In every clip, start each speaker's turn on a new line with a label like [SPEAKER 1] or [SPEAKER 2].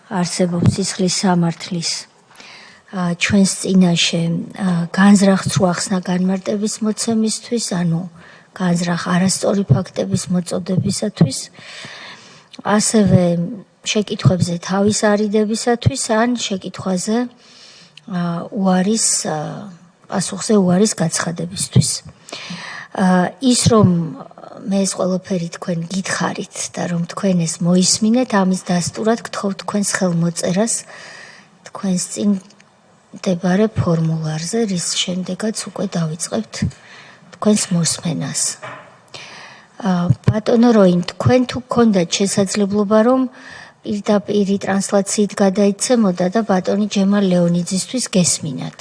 [SPEAKER 1] არსებობს სისხლის სამართლის ჩვენს წინაშე განზრახ თუ ახსნა განმარტების მოცემისთვის, ანუ განზრახ არასწორი ფაქტების მოწოდებისათვის, ასევე შეკითხვებზე თავის არიდებისათვის, ან შეკითხვაზე პასუხზე უარის გაცხადებისთვის. ის რომ მე ეს ყველაფერი თქვენ გითხარით და რომ თქვენ ეს მოისმინეთ, ამის დასტურად გთხოვთ თქვენს ხელმოწერას თქვენს წინ მდებარე ფორმულარზე, რის შემდეგაც უკვე დავიწყებთ თქვენს მოსმენას. ბატონო როინ, თქვენ თუ გქონდათ შესაძლებლობა, რომ პირდაპირ ტრანსლაციით გადაიცემოდა და ბატონი ჯემალ ლეონიძისთვის გესმინათ.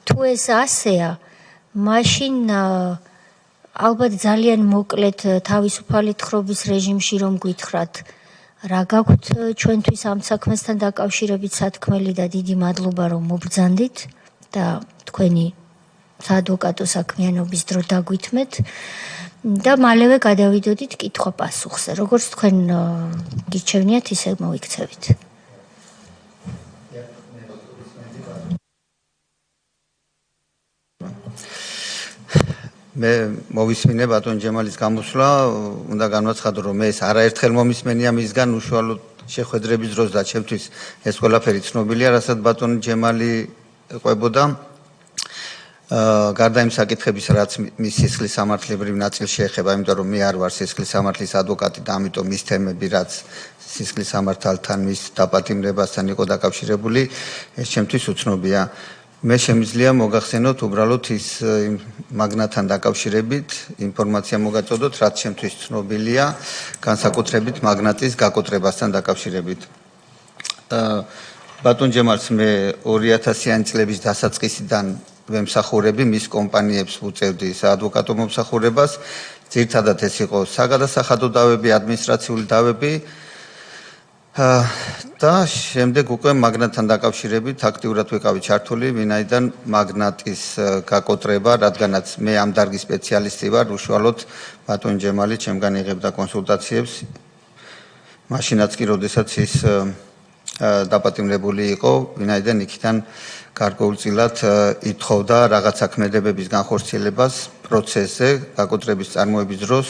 [SPEAKER 1] თუ ეს ასეა, მაშინ ალბათ ძალიან მოკლედ თავისუფალი თხრობის რეჟიმში რომ გვითხრათ, რა გაქვთ ჩვენთვის ამ საქმესთან დაკავშირებით სათქმელი და დიდი მადლობა რომ მობრძანდით და თქვენი საადვოკატო საქმიანობის დრო დაგვითმეთ და მალევე გადავიდოდით კითხვა-პასუხზე. როგორც თქვენ გირჩევნიათ, ისე მოვიქცევით.
[SPEAKER 2] მე მოვისმინე ბატონ ჯემალის გამოსვლა, უნდა განვაცხადო, რომ მე ეს არაერთხელ მომისმენია მისგან უშუალოდ შეხვედრების დროს და ჩემთვის ეს ყველაფერი ცნობილია, რასაც ბატონ ჯემალი ყვებოდა. გარდა იმ საკითხების, რაც მის სისხლის სამართლებრივ ნაწილს შეეხება, იმიტომ რომ მე არ ვარ სისხლის სამართლის ადვოკატი და ამიტომ ის თემები, რაც სისხლის სამართალთან, მის დაპატიმრებასთან იყო დაკავშირებული, ეს ჩემთვის უცნობია. მე შემიძლია მოგახსენოთ უბრალოდ ის მაგნატთან დაკავშირებით ინფორმაცია მოგაწოდოთ, რაც ჩემთვის ცნობილია, განსაკუთრებით მაგნატის გაკოტრებასთან დაკავშირებით. ბატონ ჯემალს მე 2000-იანი წლების დასაწყისიდან ვემსახურები მის კომპანიებს უწევდი საადვოკატო მომსახურებას. ძირითადად ეს იყო საგადასახადო დავები, ადმინისტრაციული დავები და შემდეგ უკვე მაგნატთან დაკავშირებით აქტიურად ვიყავი ჩართული, ვინაიდან მაგნატის გაკოტრება, რადგანაც მე ამ დარგის სპეციალისტი ვარ, უშუალოდ ბატონ ჯემალი ჩემგან იღებდა კონსულტაციებს. მაშინაც კი, როდესაც ის დაპატიმრებული იყო, ვინაიდან იქიდან გარკვეულწილად ითხოვდა რაღაც საქმედებების განხორციელებას პროცესზე, გაკოტრების წარმოების დროს,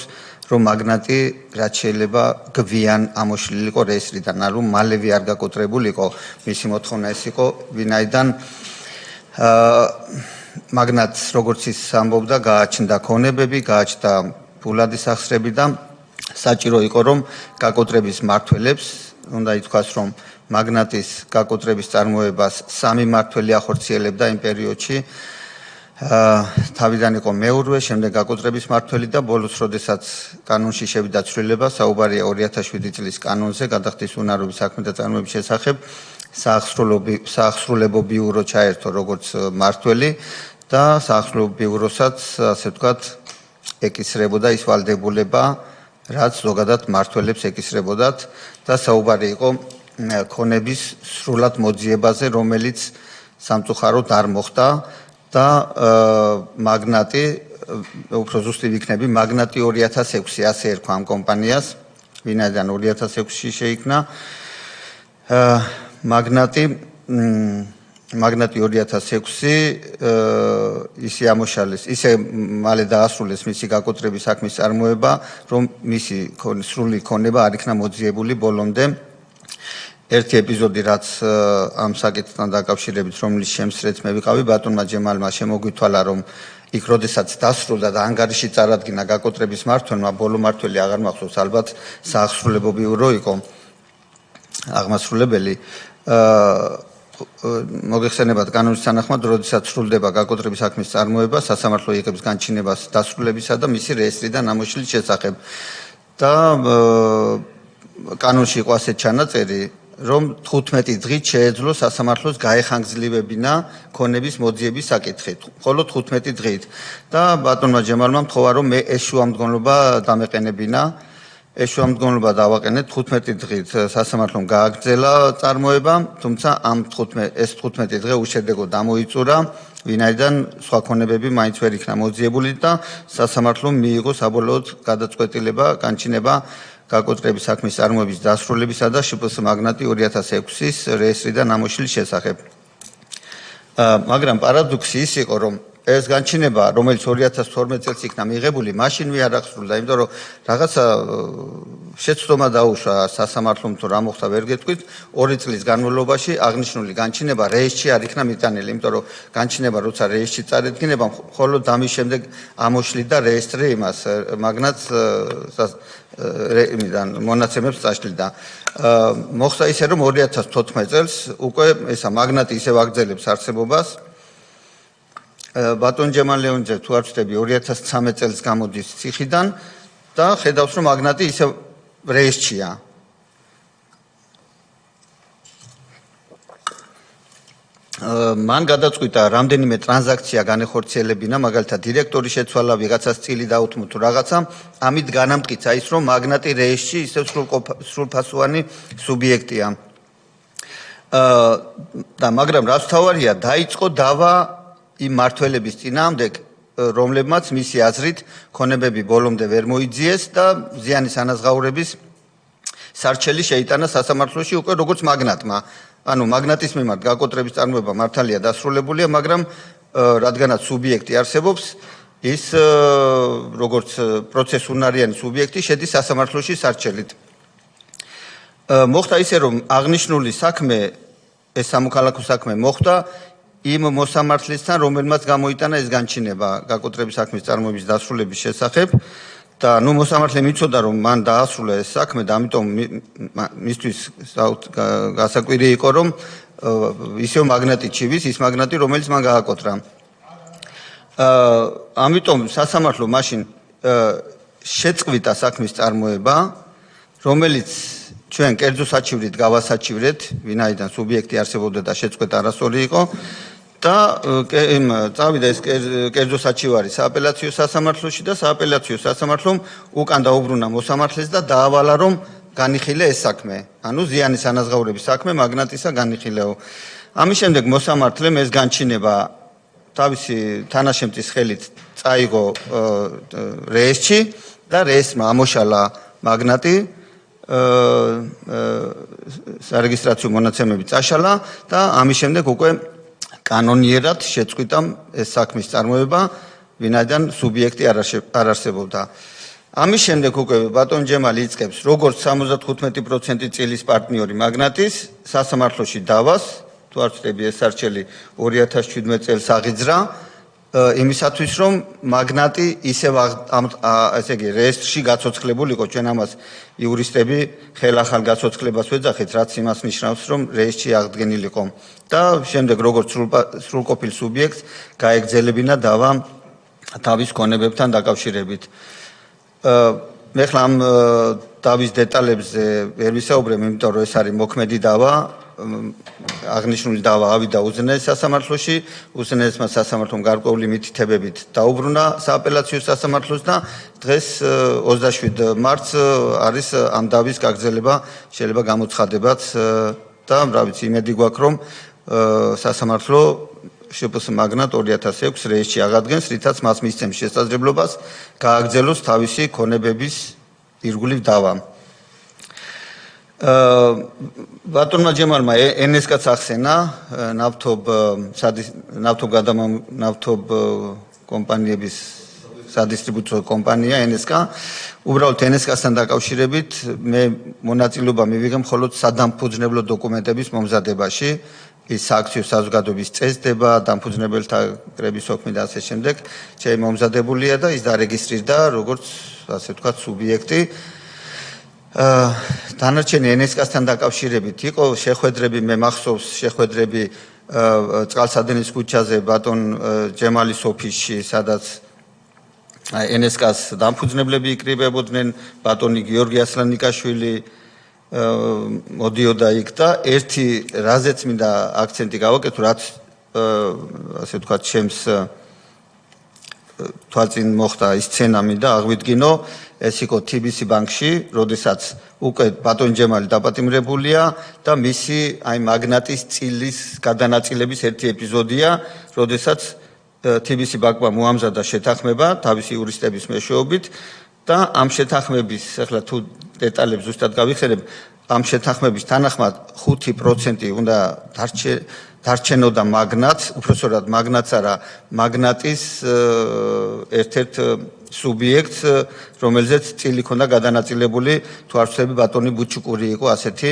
[SPEAKER 2] რომ მაგნატი რაც შეიძლება გვიან ამოშლილიყო რეესტრიდან, რომ მალევე არ გაკოტრებულიყო. მისი მოთხოვნა ეს იყო, ვინაიდან მაგნატს როგორც ის ამბობდა, გააჩნდა ქონებები, გააჩნდა ფულადი სახსრები და საჭირო იყო, რომ გაკოტრების მმართველებს უნდა ითქვას, რომ მაგნატის გაკოტრების წარმოებას 3 მმართველი ახორციელებდა იმ პერიოდში. თავიდან იყო მეურვე, შემდეგ გაკოტრების მმართველი და ბოლოს, როდესაც კანონში შევიდა ცვლილება, საუბარია 2007 წლის კანონზე, გადახდის უნარობის საქმეთა წარმოების შესახებ, საახსრულებო ბიურო ჩაერთო როგორც მმართველი და საახსრულებო ბიუროსაც, ასე ვთქვათ, ეკისრებოდა ის ვალდებულება, რაც ზოგადად მმართველებს ეკისრებოდათ და საუბარი იყო ქონების სრულად მოძიებაზე, რომელიც სამწუხაროდ არ მოხდა და მაგნატი, უფრო ზუსტი ვიქნები, მაგნატი 2006 ასე ერქვა ამ კომპანიას, ვინაიდან 2006-ში შეიქმნა. მაგნატი 2006 ისე ამოშალეს, ისე მალე დაასრულეს მისი გაკოტრების საქმის წარმოება, რომ მისი სრული ქონება არ იქნა მოძიებული ბოლომდე. ერთი ეპიზოდი, რაც ამ საკითხთან დაკავშირებით, რომლის შემსწრეც მე ვიყავი, ბატონმა ჯემალმა შემოგვითვალა, რომ იქ როდესაც დასრულდა და ანგარიში წარადგინა გაკოტრების მმართველმა, ბოლო მმართველი აღარ მახსოვს, ალბათ საახსრულებო ბიურო იყო აღმასრულებელი. მოგეხსენებათ კანონის თანახმად, როდესაც სრულდება გაკოტრების საქმის წარმოება, სასამართლო იღებს განჩინებას დასრულებისა და მისი რეესტრიდან ამოშლის შესახებ. და კანონში იყო ასეთ ჩანაწერი, რომ 15 დღით შეეძლო სასამართლოს გაეხანგრძლივებინა ქონების მოძიების საკითხი, მხოლოდ 15 დღით. და ბატონმა ჯემალმა მთხოვა, რომ მე ეს შუამდგომლობა დამეყენებინა. ეს შუამდგომლობა დავაყენეთ 15 დღით სასამართლომ გააგრძელა წარმოება, თუმცა ამ 15 დღე უშედეგო დამოიწურა, ვინაიდან სხვა ქონებები მაინც ვერ იქნა მოძიებული და სასამართლომ მიიღო საბოლოოდ გადაწყვეტილება, განჩინება გაკოტრების საქმის წარმოების დასრულებისა და შპს მაგნატი 2006-ის რეესტრიდან ამოშლის შესახებ. მაგრამ პარადოქსი ის იყო, რომ ეს განჩინება, რომელიც 2012 წელს იქნა მიღებული, მაშინვე არ აღსრულდა, იმიტომ რომ რაღაცა შეცდომა დაუშვა სასამართლომ თუ რა მოხდა ვერ გეტყვით, 2 წლის განმავლობაში აღნიშნული განჩინება რეესტრში არ იქნა მიტანილი, იმიტომ რომ განჩინება როცა რეესტრში წარედგინება, მხოლოდ ამის შემდეგ ამოშლიდა რეესტრი იმას მაგნატს იმიდან მონაცემებს წაშლიდა. მოხდა ისე, რომ 2014 წელს უკვე ესა მაგნატი ისევ აგრძელებს არსებობას. ბატონ ჯემალ ლეონიძე თუ არ ვწდები 2013 წელს გამოდის ციხიდან და ხედავს რომ მაგნატი ისევ რეესტრშია. მან გადაწყვიტა რამდენიმე ტრანზაქცია განეხორციელებინა, მაგალითად დირექტორი შეცვალა, ვიღაცას წილი დაუთმო თუ რაღაცა, ამით განამტკიცა ის რომ მაგნატი რეესტრში ისევ სრულფასოვანი სუბიექტია. და მაგრამ რაც თავარია, დაიწყო დავა იმ მართველების წინააღმდეგ, რომლებმაც მისი აზრით ქონებები ბოლომდე ვერ მოიძიეს და ზიანის ანაზღაურების სარჩელი შეიტანა სასამართლოში უკვე როგორც მაგნატმა. ანუ მაგნატის მიმართ გაკოტრების წარმოება მართალია დასრულებულია, მაგრამ რადგანაც სუბიექტი არსებობს, ის როგორც პროცესუნარიანი სუბიექტი შედის სასამართლოში სარჩელით. მოხდა ისე, რომ აღნიშნული საქმე, ეს სამოქალაქო საქმე მოხდა იმ მოსამართლესთან, რომელმაც გამოიტანა ეს განჩინება გაკოტრების საქმის წარმოების დასრულების შესახებ და მოსამართლე მიცოდა რომ მან დაასრულა ეს საქმე და ამიტომ მისთვის გასაკვირი იყო რომ ისევ მაგნატი ჩივის ის მაგნატი რომელიც მან გააკოტრა. ამიტომ სასამართლო მაშინ შეწყვიტა საქმის წარმოება, რომელიც ჩვენ კერძო საჩივრით გავასაჩივრეთ, ვინაიდან სუბიექტი არსებობდა და შეწყვეტა არასწორი იყო. და წავიდა ეს კერძო საჩივარი სააპელაციო სასამართლოში და სააპელაციო სასამართლომ უკან დაუბრუნა მოსამართლეს და დაავალა რომ განიხილე ეს საქმე. ანუ ზიანის ანაზღაურების საქმე მაგნატისა განიხილეო. ამის შემდეგ მოსამართლემ ეს განჩინება თავისი თანაშემწის ხელით წაიღო რეესტრში და რეესტრმა ამოშალა მაგნატი სარეგისტრაციო მონაცემები წაშალა და ამის შემდეგ უკვე კანონიერად შეწყვიტა ეს საქმის წარმოება, ვინაიდან სუბიექტი არ არსებობდა. ამის შემდეგ უკვე ბატონ ჯემალი იწყებს როგორც 75% წილის პარტნიორი მაგნატის სასამართლოში დავას, თუ არ ვწდები ეს სარჩელი 2017 წელს აღიძრა, იმისათვის რომ მაგნატი ისევ ესე იგი რეესტრში გაცოცხლებულიყო, ჩვენ ამას იურისტები ხელახალ გაცოცხლებას ვეძახით, რაც იმას ნიშნავს, რომ რეესტრში აღდგენილიყო და შემდეგ როგორც სრულყოფილ სუბიექტს გაეგრძელებინა დავა თავის ქონებებთან დაკავშირებით. მე ხლა ამ დავის დეტალებზე ვერ ვისაუბრებ, იმიტომ რომ ეს არის მოქმედი დავა. აღნიშნული დავა ავიდა უზენაეს სასამართლოში, უზენაესმა სასამართლომ გარკვეული მითითებებით დაუბრუნა სააპელაციო სასამართლოს და დღეს 27 მარტს არის ამ დავის გაგრძელება, შეიძლება გამოცხადებაც და რა ვიცი, იმედი გვაქვს რომ სასამართლო შპს მაგნატ 2006 რეესტრში აღადგენს, რითაც მას მისცემს შესაძლებლობას გააგრძელოს თავისი ქონებების ირგვლივ დავა. ბატონმა ჯემალმა NSK-ს ახსენა ნავთობ კომპანიების სადისტრიბუციო კომპანია NSK. უბრალოდ NSK-სთან დაკავშირებით მე მონაწილეობა მივიღე მხოლოდ სადამფუძნებლო დოკუმენტების მომზადებაში, ის სააქციო საზოგადოების წესდება, დამფუძნებელთა კრების სოქმი და ასე შემდეგ, ჩემი მომზადებულია და ის დარეგისტრირდა როგორც ასე ვთქვათ სუბიექტი. დანარჩენი NSK-სთან დაკავშირებით იყო შეხვედრები, მე მახსოვს შეხვედრები წყალსადენის ქუჩაზე ბატონ ჯემალის ოფისში, სადაც NSK-ს დამფუძნებლები იკრიბებოდნენ, ბატონი გიორგი ასლანიკაშვილი მოდიოდა იქ და ერთი რაზეც მინდა აქცენტი გავაკეთო, რაც ასე ვთქვათ ჩემს თვალწინ მოხდა ის სცენა მინდა აღვიდგინო, ეს იყო TBC ბანკში, როდესაც უკვე ბატონ ჯემალი დაპატიმრებულია და მისი აი მაგნატის წილის გადანაწილების ერთი ეპიზოდია, როდესაც TBC ბანკმა მოამზადა შეთანხმება თავისი იურისტების მეშვეობით და ამ შეთანხმების ახლა თუ დეტალებს ზუსტად გავიხსენებ, ამ შეთანხმების თანახმად 5% უნდა დარჩენოდა მაგნატს, უпростоრად მაგნატს არა, მაგნატის ერთ-ერთ სუბიექტს, რომელზეც წილი ქონდა გადანაწილებული, თუ არ ვცდები ბატონი ბუჩუკური იყო ასეთი,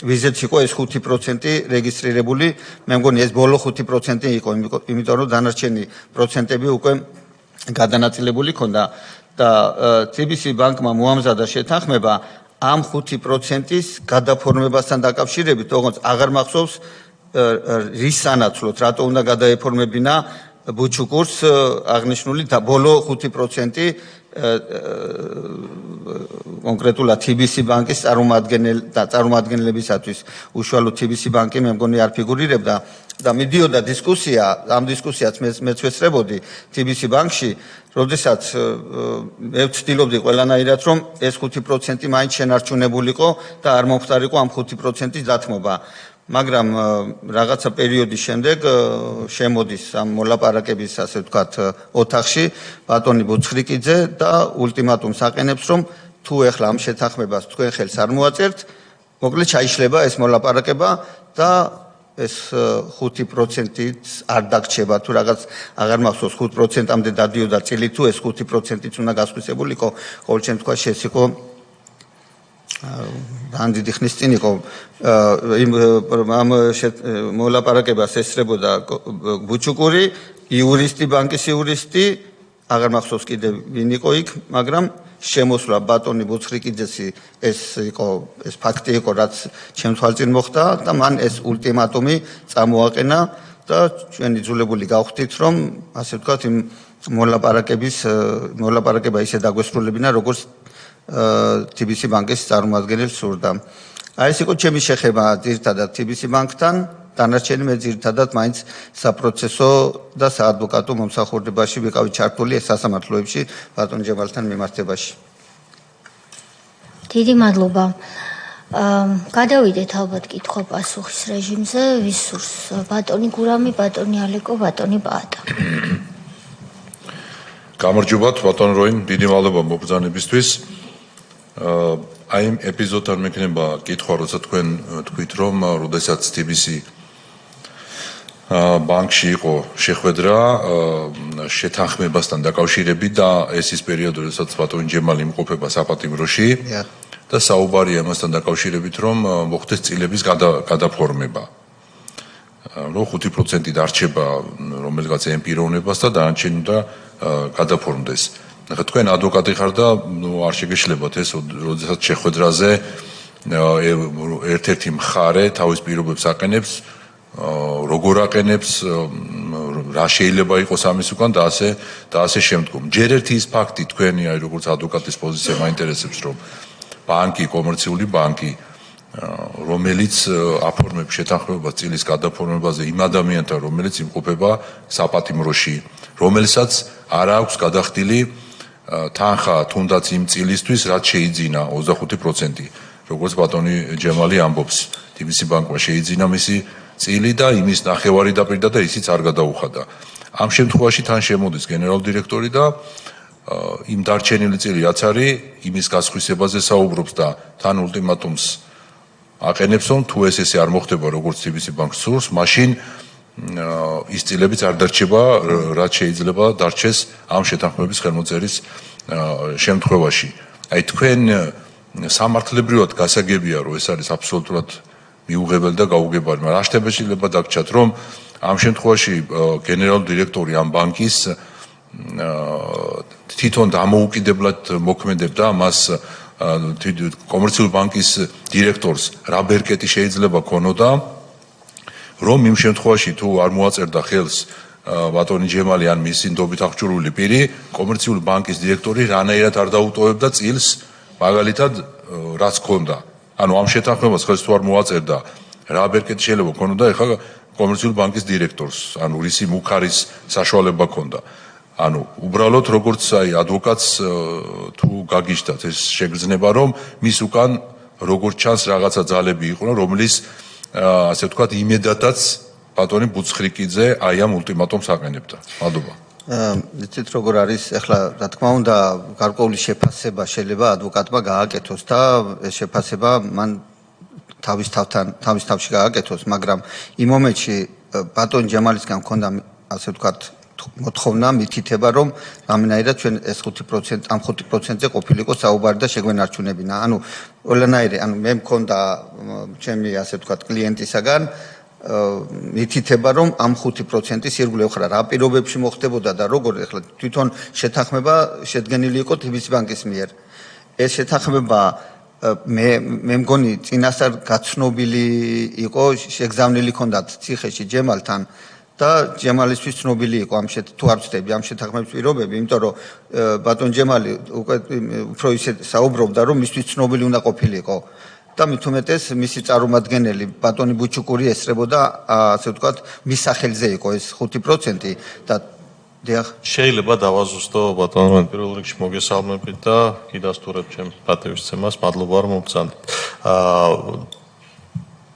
[SPEAKER 2] ვიზეც იყო ეს 5% რეგისტრირებული, მე მგონი ეს ბოლო 5% იყო, იმიტომ რომ დანარჩენი პროცენტები უკვე გადანაწილებული ქონდა და TBC ბანკმა მოამზადა შეთანხმება ამ 5%-ის გადაფორმებასთან დაკავშირებით, როგორც აღარ მახსოვს რის სანაცვლოდ, რატო უნდა გადაეფორმებინა ბუჩუკურს აღნიშნული და ბოლო 5% კონკრეტულად TBC ბანკის წარმომადგენლებისათვის უშუალო TBC ბანკი მე მგონი არ ფიგურირებდა და მიდიოდა დისკუსია, ამ დისკუსიაც მეც ვესწრებოდი TBC ბანკში, როდესაც მე ვცდილობდი ყველანაირად რომ ეს 5% მაინც შენარჩუნებულიყო და არ მომხდარიყო ამ 5%-ის დათმობა. მაგრამ რაღაცა პერიოდის შემდეგ შემოდის ამ მოლაპარაკების ასე ვთქვათ ოთახში ბატონი ბუცხრიკიძე და ულტიმატუმს აყენებს რომ თუ ეხლა ამ შეთანხმებას თქვენ ხელს არ მოაწერთ, მოკლედ ჩაიშლება ეს მოლაპარაკება და ეს 5%-იც არ დაგრჩება თუ რაღაც აღარ მახსოვს 5%-ამდე დადიოდა წილი თუ ეს 5%-იც უნდა გასხვისებულიყო, ყოველ შემთხვევაში ეს იყო ძალიან დიდი ხნის წინ იყო ამ მოლაპარაკებას ესწრებოდა ბუჩუკური, იურისტი, ბანკის იურისტი, აღარ მახსოვს კიდე ვინ იყო იქ, მაგრამ შემოსვლა ბატონი ბუცხრიკიძესი ეს ფაქტი იყო, რაც ჩემს თვალწინ მოხდა და მან ეს ულტიმატუმი წამოაყენა და ჩვენი ძულებული გავხდით, რომ ასე ვთქვათ იმ მოლაპარაკება ისე დაგვესრულებინა, როგორც TBC ბანკის წარმომადგენელს სურდა. აი ეს იყო ჩემი შეხება ძირითადად TBC ბანკთან, დანარჩენი მე ძირითადად მაინც საპროცესო და საადვოკატო მომსახურებაში ვიყავი ჩართული სასამართლოებში ბატონ ჯემალთან მიმართებაში.
[SPEAKER 1] დიდი მადლობა. გადავიდეთ ალბათ კითხვა-პასუხის რეჟიმზე, ვის სურს ბატონი გურამი, ბატონი ალეკო, ბატონი ბაატა.
[SPEAKER 3] გამარჯობათ ბატონ როიმ, დიდი მადლობა მობრძანებისთვის. აი ამ ეპიზოდთან მექნება კითხვა, როცა თქვენ თქვით, რომ როდესაც TBC ბანკში იყო შეხვედრა შეთანხმებასთან დაკავშირებით და ეს ის პერიოდი, როდესაც ბატონი ჯემალი იმყოფება საპატიმროში და საუბარია ამასთან დაკავშირებით, რომ მოხდეს წილების გადაფორმება. რომ 5% დარჩება რომელიღაც ამ პიროვნებას და დანარჩენი უნდა გადაფორმდეს. ახლა თქვენ ადვოკატი ხარ და არ შეგეშლებათ ეს, როდესაც შეხვედრაზე ერთ-ერთი მხარე თავის პირობებს აყენებს, როგორ აყენებს, რა შეიძლება იყოს ამის უკან და ასე შემდგომ. ჯერ ერთი ის ფაქტი თქვენი, აი როგორც ადვოკატის პოზიცია მაინტერესებს, რომ ბანკი, კომერციული ბანკი, რომელიც აფორმებს შეთანხმებას წილის გადაფორმებაზე იმ ადამიანთან, რომელიც იმყოფება საპატიმროში, რომელსაც არ აქვს გადახდილი თანხა თუნდაც იმ წილისთვის, რაც შეიძინა 25%, როგორც ბატონი ჯემალი ამბობს, TBC ბანკმა შეიძინა მისი წილი და იმის ნახევარი დაპირდა და ისიც არ გადაუხადა. ამ შემთხვევაში თან შემოდის გენერალური დირექტორი და იმ დარჩენილი წილი რაც არის, იმის გასხვისებაზე საუბრობს და თან ულტიმატუმს აყენებს, რომ თუ ესე არ მოხდება, როგორც TBC ბანკს სურს, მაშინ ის წილებიც არ დარჩება, რაც შეიძლება დარჩეს ამ შეთანხმების ხელმოწერის შემთხვევაში. აი თქვენ სამართლებრივად გასაგებია, რომ ეს არის აბსოლუტურად მიუღებელი და გაუგებარი, მაგრამ რა შეიძლება დაგჭათ, რომ ამ შემთხვევაში გენერალური დირექტორი ამ ბანკის თვითონ დამოუკიდებლად მოქმედებდა მას კომერციული ბანკის დირექტორს რა ბერკეტი შეიძლება ქონოდა, რომ იმ შემთხვევაში თუ არ მოაწერდა ხელს ბატონი ჯემალი ან მისი ნდობით აღჭურვილი პირი, კომერციული ბანკის დირექტორი რანაირად არ დაუტოვებდა წილს, მაგალითად რაც ქონდა. ანუ ამ შეთანხმებას ხელს თუ არ მოაწერდა, რა ბერკეტი შეიძლება ქონოდა ეხლა კომერციული ბანკის დირექტორს, ანუ რისი მუქარის საშუალება ქონდა. ანუ უბრალოდ როგორც აი ადვოკატს თუ გაგიჟდათ ეს შეგრძნება, რომ მის უკან როგორც ჩანს რაღაცა ძალები იყვნენ, რომლის ასე ვთქვათ იმედადაც ბატონი ბუცხრიკიძე აი ამ ულტიმატუმს აყენებდა. მადლობა.
[SPEAKER 2] იცით როგორ არის ახლა რა თქმა უნდა გარკვეული შეფასება შეიძლება ადვოკატმა გააკეთოს და ეს შეფასება მან თავის თავში გააკეთოს, მაგრამ იმ მომენტში ბატონ ჯემალისგან მქონდა ასე ვთქვათ მოთხოვნა, მითითება, რომ რამენაირად ჩვენ ეს 5% ამ 5%-ზე ყოფილიყო საუბარი და შეგვენარჩუნებინა. ანუ ყველანაირი, მე მქონდა ჩემი ასე ვთქვათ კლიენტისაგან მითითება, რომ ამ 5%-ის ირგვლივ ხარ რა პირობებში მოხდებოდა და როგორ ახლა თვითონ შეთანხმება შედგენილი იყო თბილისის ბანკის მიერ. ეს შეთანხმება მე მგონი წინასწარ გაცნობილი იყო, შეგზავნილი ჰქონდათ ციხეში ჯემალთან და ჯემალისთვის ცნობილი იყო თუ არ ვცდები ამ შეთანხმების პირობები, იმიტომ რომ ბატონ ჯემალი უფრო ისე საუბრობდა, რომ მისთვის ცნობილი უნდა ყოფილიყო. და მით უმეტეს მისი წარმომადგენელი ბატონი ბუჩუკური ესწრებოდა ასე ვთქვათ მის სახელზე იყო ეს 5% და
[SPEAKER 4] შეიძლება დავაზუსტო ბატონო პირველ რიგში მოგესალმებით და გიდასტურებ ჩემ პატივისცემას მადლობა რომ მომბრძანეთ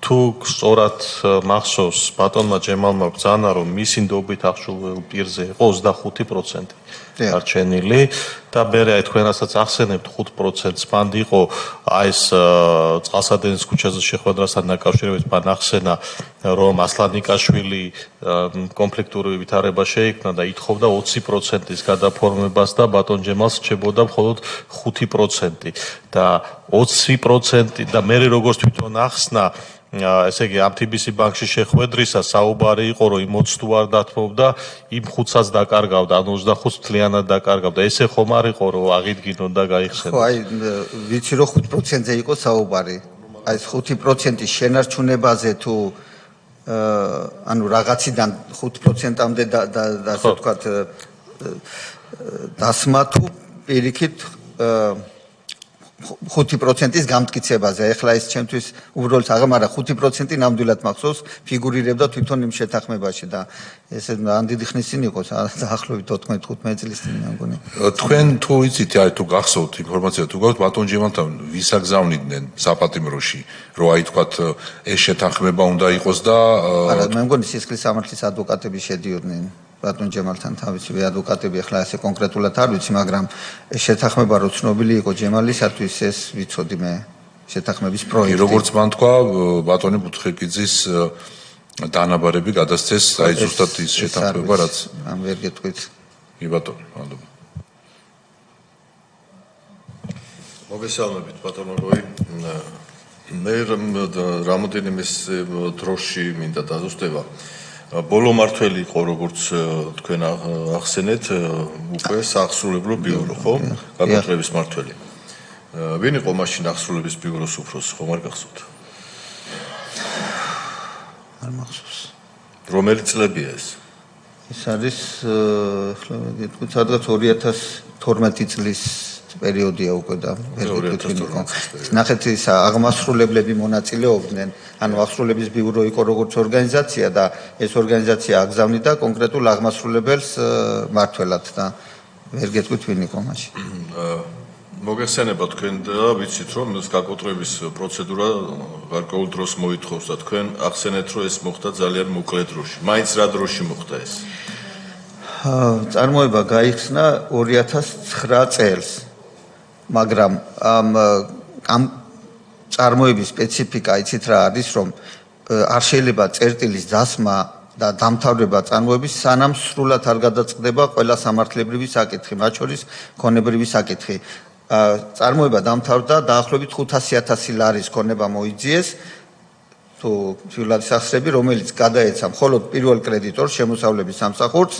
[SPEAKER 4] თუ სწორად მახსოვს ბატონმა ჯემალმა ბრძანა რომ მისი ნდობით აღჭურვილ პირზე იყო 25% არჩენილი და მე თქვენასაც ახსენებთ 5%-ს მანდ იყო აი ეს წყალსადენის ქუჩაზე შეხვედრასთან დაკავშირებით მან ახსენა რომ ასლანიკაშვილი კონფლიქტური ვითარება შეიქმნა და ითხოვდა 20%-ის გადაფორმებას და ბატონ ჯემალს რჩებოდა მხოლოდ 5% და 20% და მე როგორც თვითონ ახსნა ესე იგი ამ TBC ბანკში შეხვედრისა საუბარი იყო რომ იმ 20 თუ არ დათმობდა იმ 5-ს დაკარგავდა ანუ 25-ს მთლიანად დაკარგავდა ესე ხომ არ იყო რომ აღიდგინონ და გაიხსენონ
[SPEAKER 2] ხო აი ვიცი რომ 5%-ზე იყო საუბარი აი ეს 5%-ის შენარჩუნებაზე თუ ანუ რაღაციდან 5%-ამდე და ასე ვთქვათ დასმა თუ პირიქით 5%-ის გამტკიცებაზე. ეხლა ეს ჩემთვის უბრალოდ აღარ, მაგრამ 5% ნამდვილად მახსოვს, ფიგურირებდა თვითონ იმ შეთანხმებაში და ესე ან დიდი ხნის წინ იყო, დაახლოებით 14-15 წლის წინ მე მგონი.
[SPEAKER 3] თქვენ თუ იცით, აი თუ გახსოვთ ინფორმაცია თუ გაქვთ ბატონ ჯემალთან ვისაგზავნიდნენ საპატიმროში, რომ აი თქვათ ეს შეთანხმება უნდა იყოს და
[SPEAKER 2] არა, მე მგონი სისხლის სამართლის ადვოკატები შედიოდნენ. ბატონ ჯემალთან თავისივე ადვოკატები ახლა ესე კონკრეტულად არ ვიცი, მაგრამ ეს შეთანხმება რო ცნობილი იყო ჯემალისათვის ეს ვიცოდი მე შეთანხმების პროექტი.
[SPEAKER 3] როგორც მან თქვა ბატონი ბუთხეკიძის დანაბარები გადასცეს აი ზუსტად ის შეთანხმება რაც
[SPEAKER 2] ამ ვერ გეტყვით.
[SPEAKER 3] კი ბატონო, მადლობა.
[SPEAKER 5] მოგესალმებით ბატონო როი. მე რამოდენიმე დროში მინდა დაზუსტება. ბოლო მართველი იყო როგორც თქვენ ახსენეთ უკვე საახსრულებლო ბიურო ხო? გაკუთრების მართველი. ვინ იყო მაშინ ახსრულების ბიუროს უფროსი, ხომ არ გახსოვთ?
[SPEAKER 2] არ მახსოვს.
[SPEAKER 5] რომელი წლებია ეს?
[SPEAKER 2] ეს არის ახლა გეტყვით სადღაც 2012 წლის პერიოდია უკვე და ნახეთ ის აღმასრულებლები მონაწილეობდნენ ანუ აღსრულების ბიურო იყო როგორც ორგანიზაცია და ეს ორგანიზაცია აგზავნიდა კონკრეტულ აღმასრულებელს მართველად და ვერ გეტყვით ვინ იყო მაშინ
[SPEAKER 5] მოგეხსენება თქვენ და ვიცით რომ ეს გაკოტრების პროცედურა გარკვეულ დროს მოითხოვს და თქვენ ახსენეთ რომ ეს მოხდა ძალიან მოკლე დროში მაინც რა დროში მოხდა ეს
[SPEAKER 2] წარმოება გაიხსნა 2009 წელს მაგრამ ამ წარმოების სპეციფიკა იცით რა არის რომ არ შეიძლება წერტილის დასმა და დამთავრება წარმოების სანამ სრულად არ გადაწყდება ყველა სამართლებრივი საკითხი მათ შორის ქონებრივი საკითხი წარმოება დამთავრდა დაახლოებით 500,000 ლარის ქონება მოიძიეს თუ ფიულადი სახსრები რომელიც გადაეცა მხოლოდ პირველ კრედიტორს შემოსავლების სამსახურს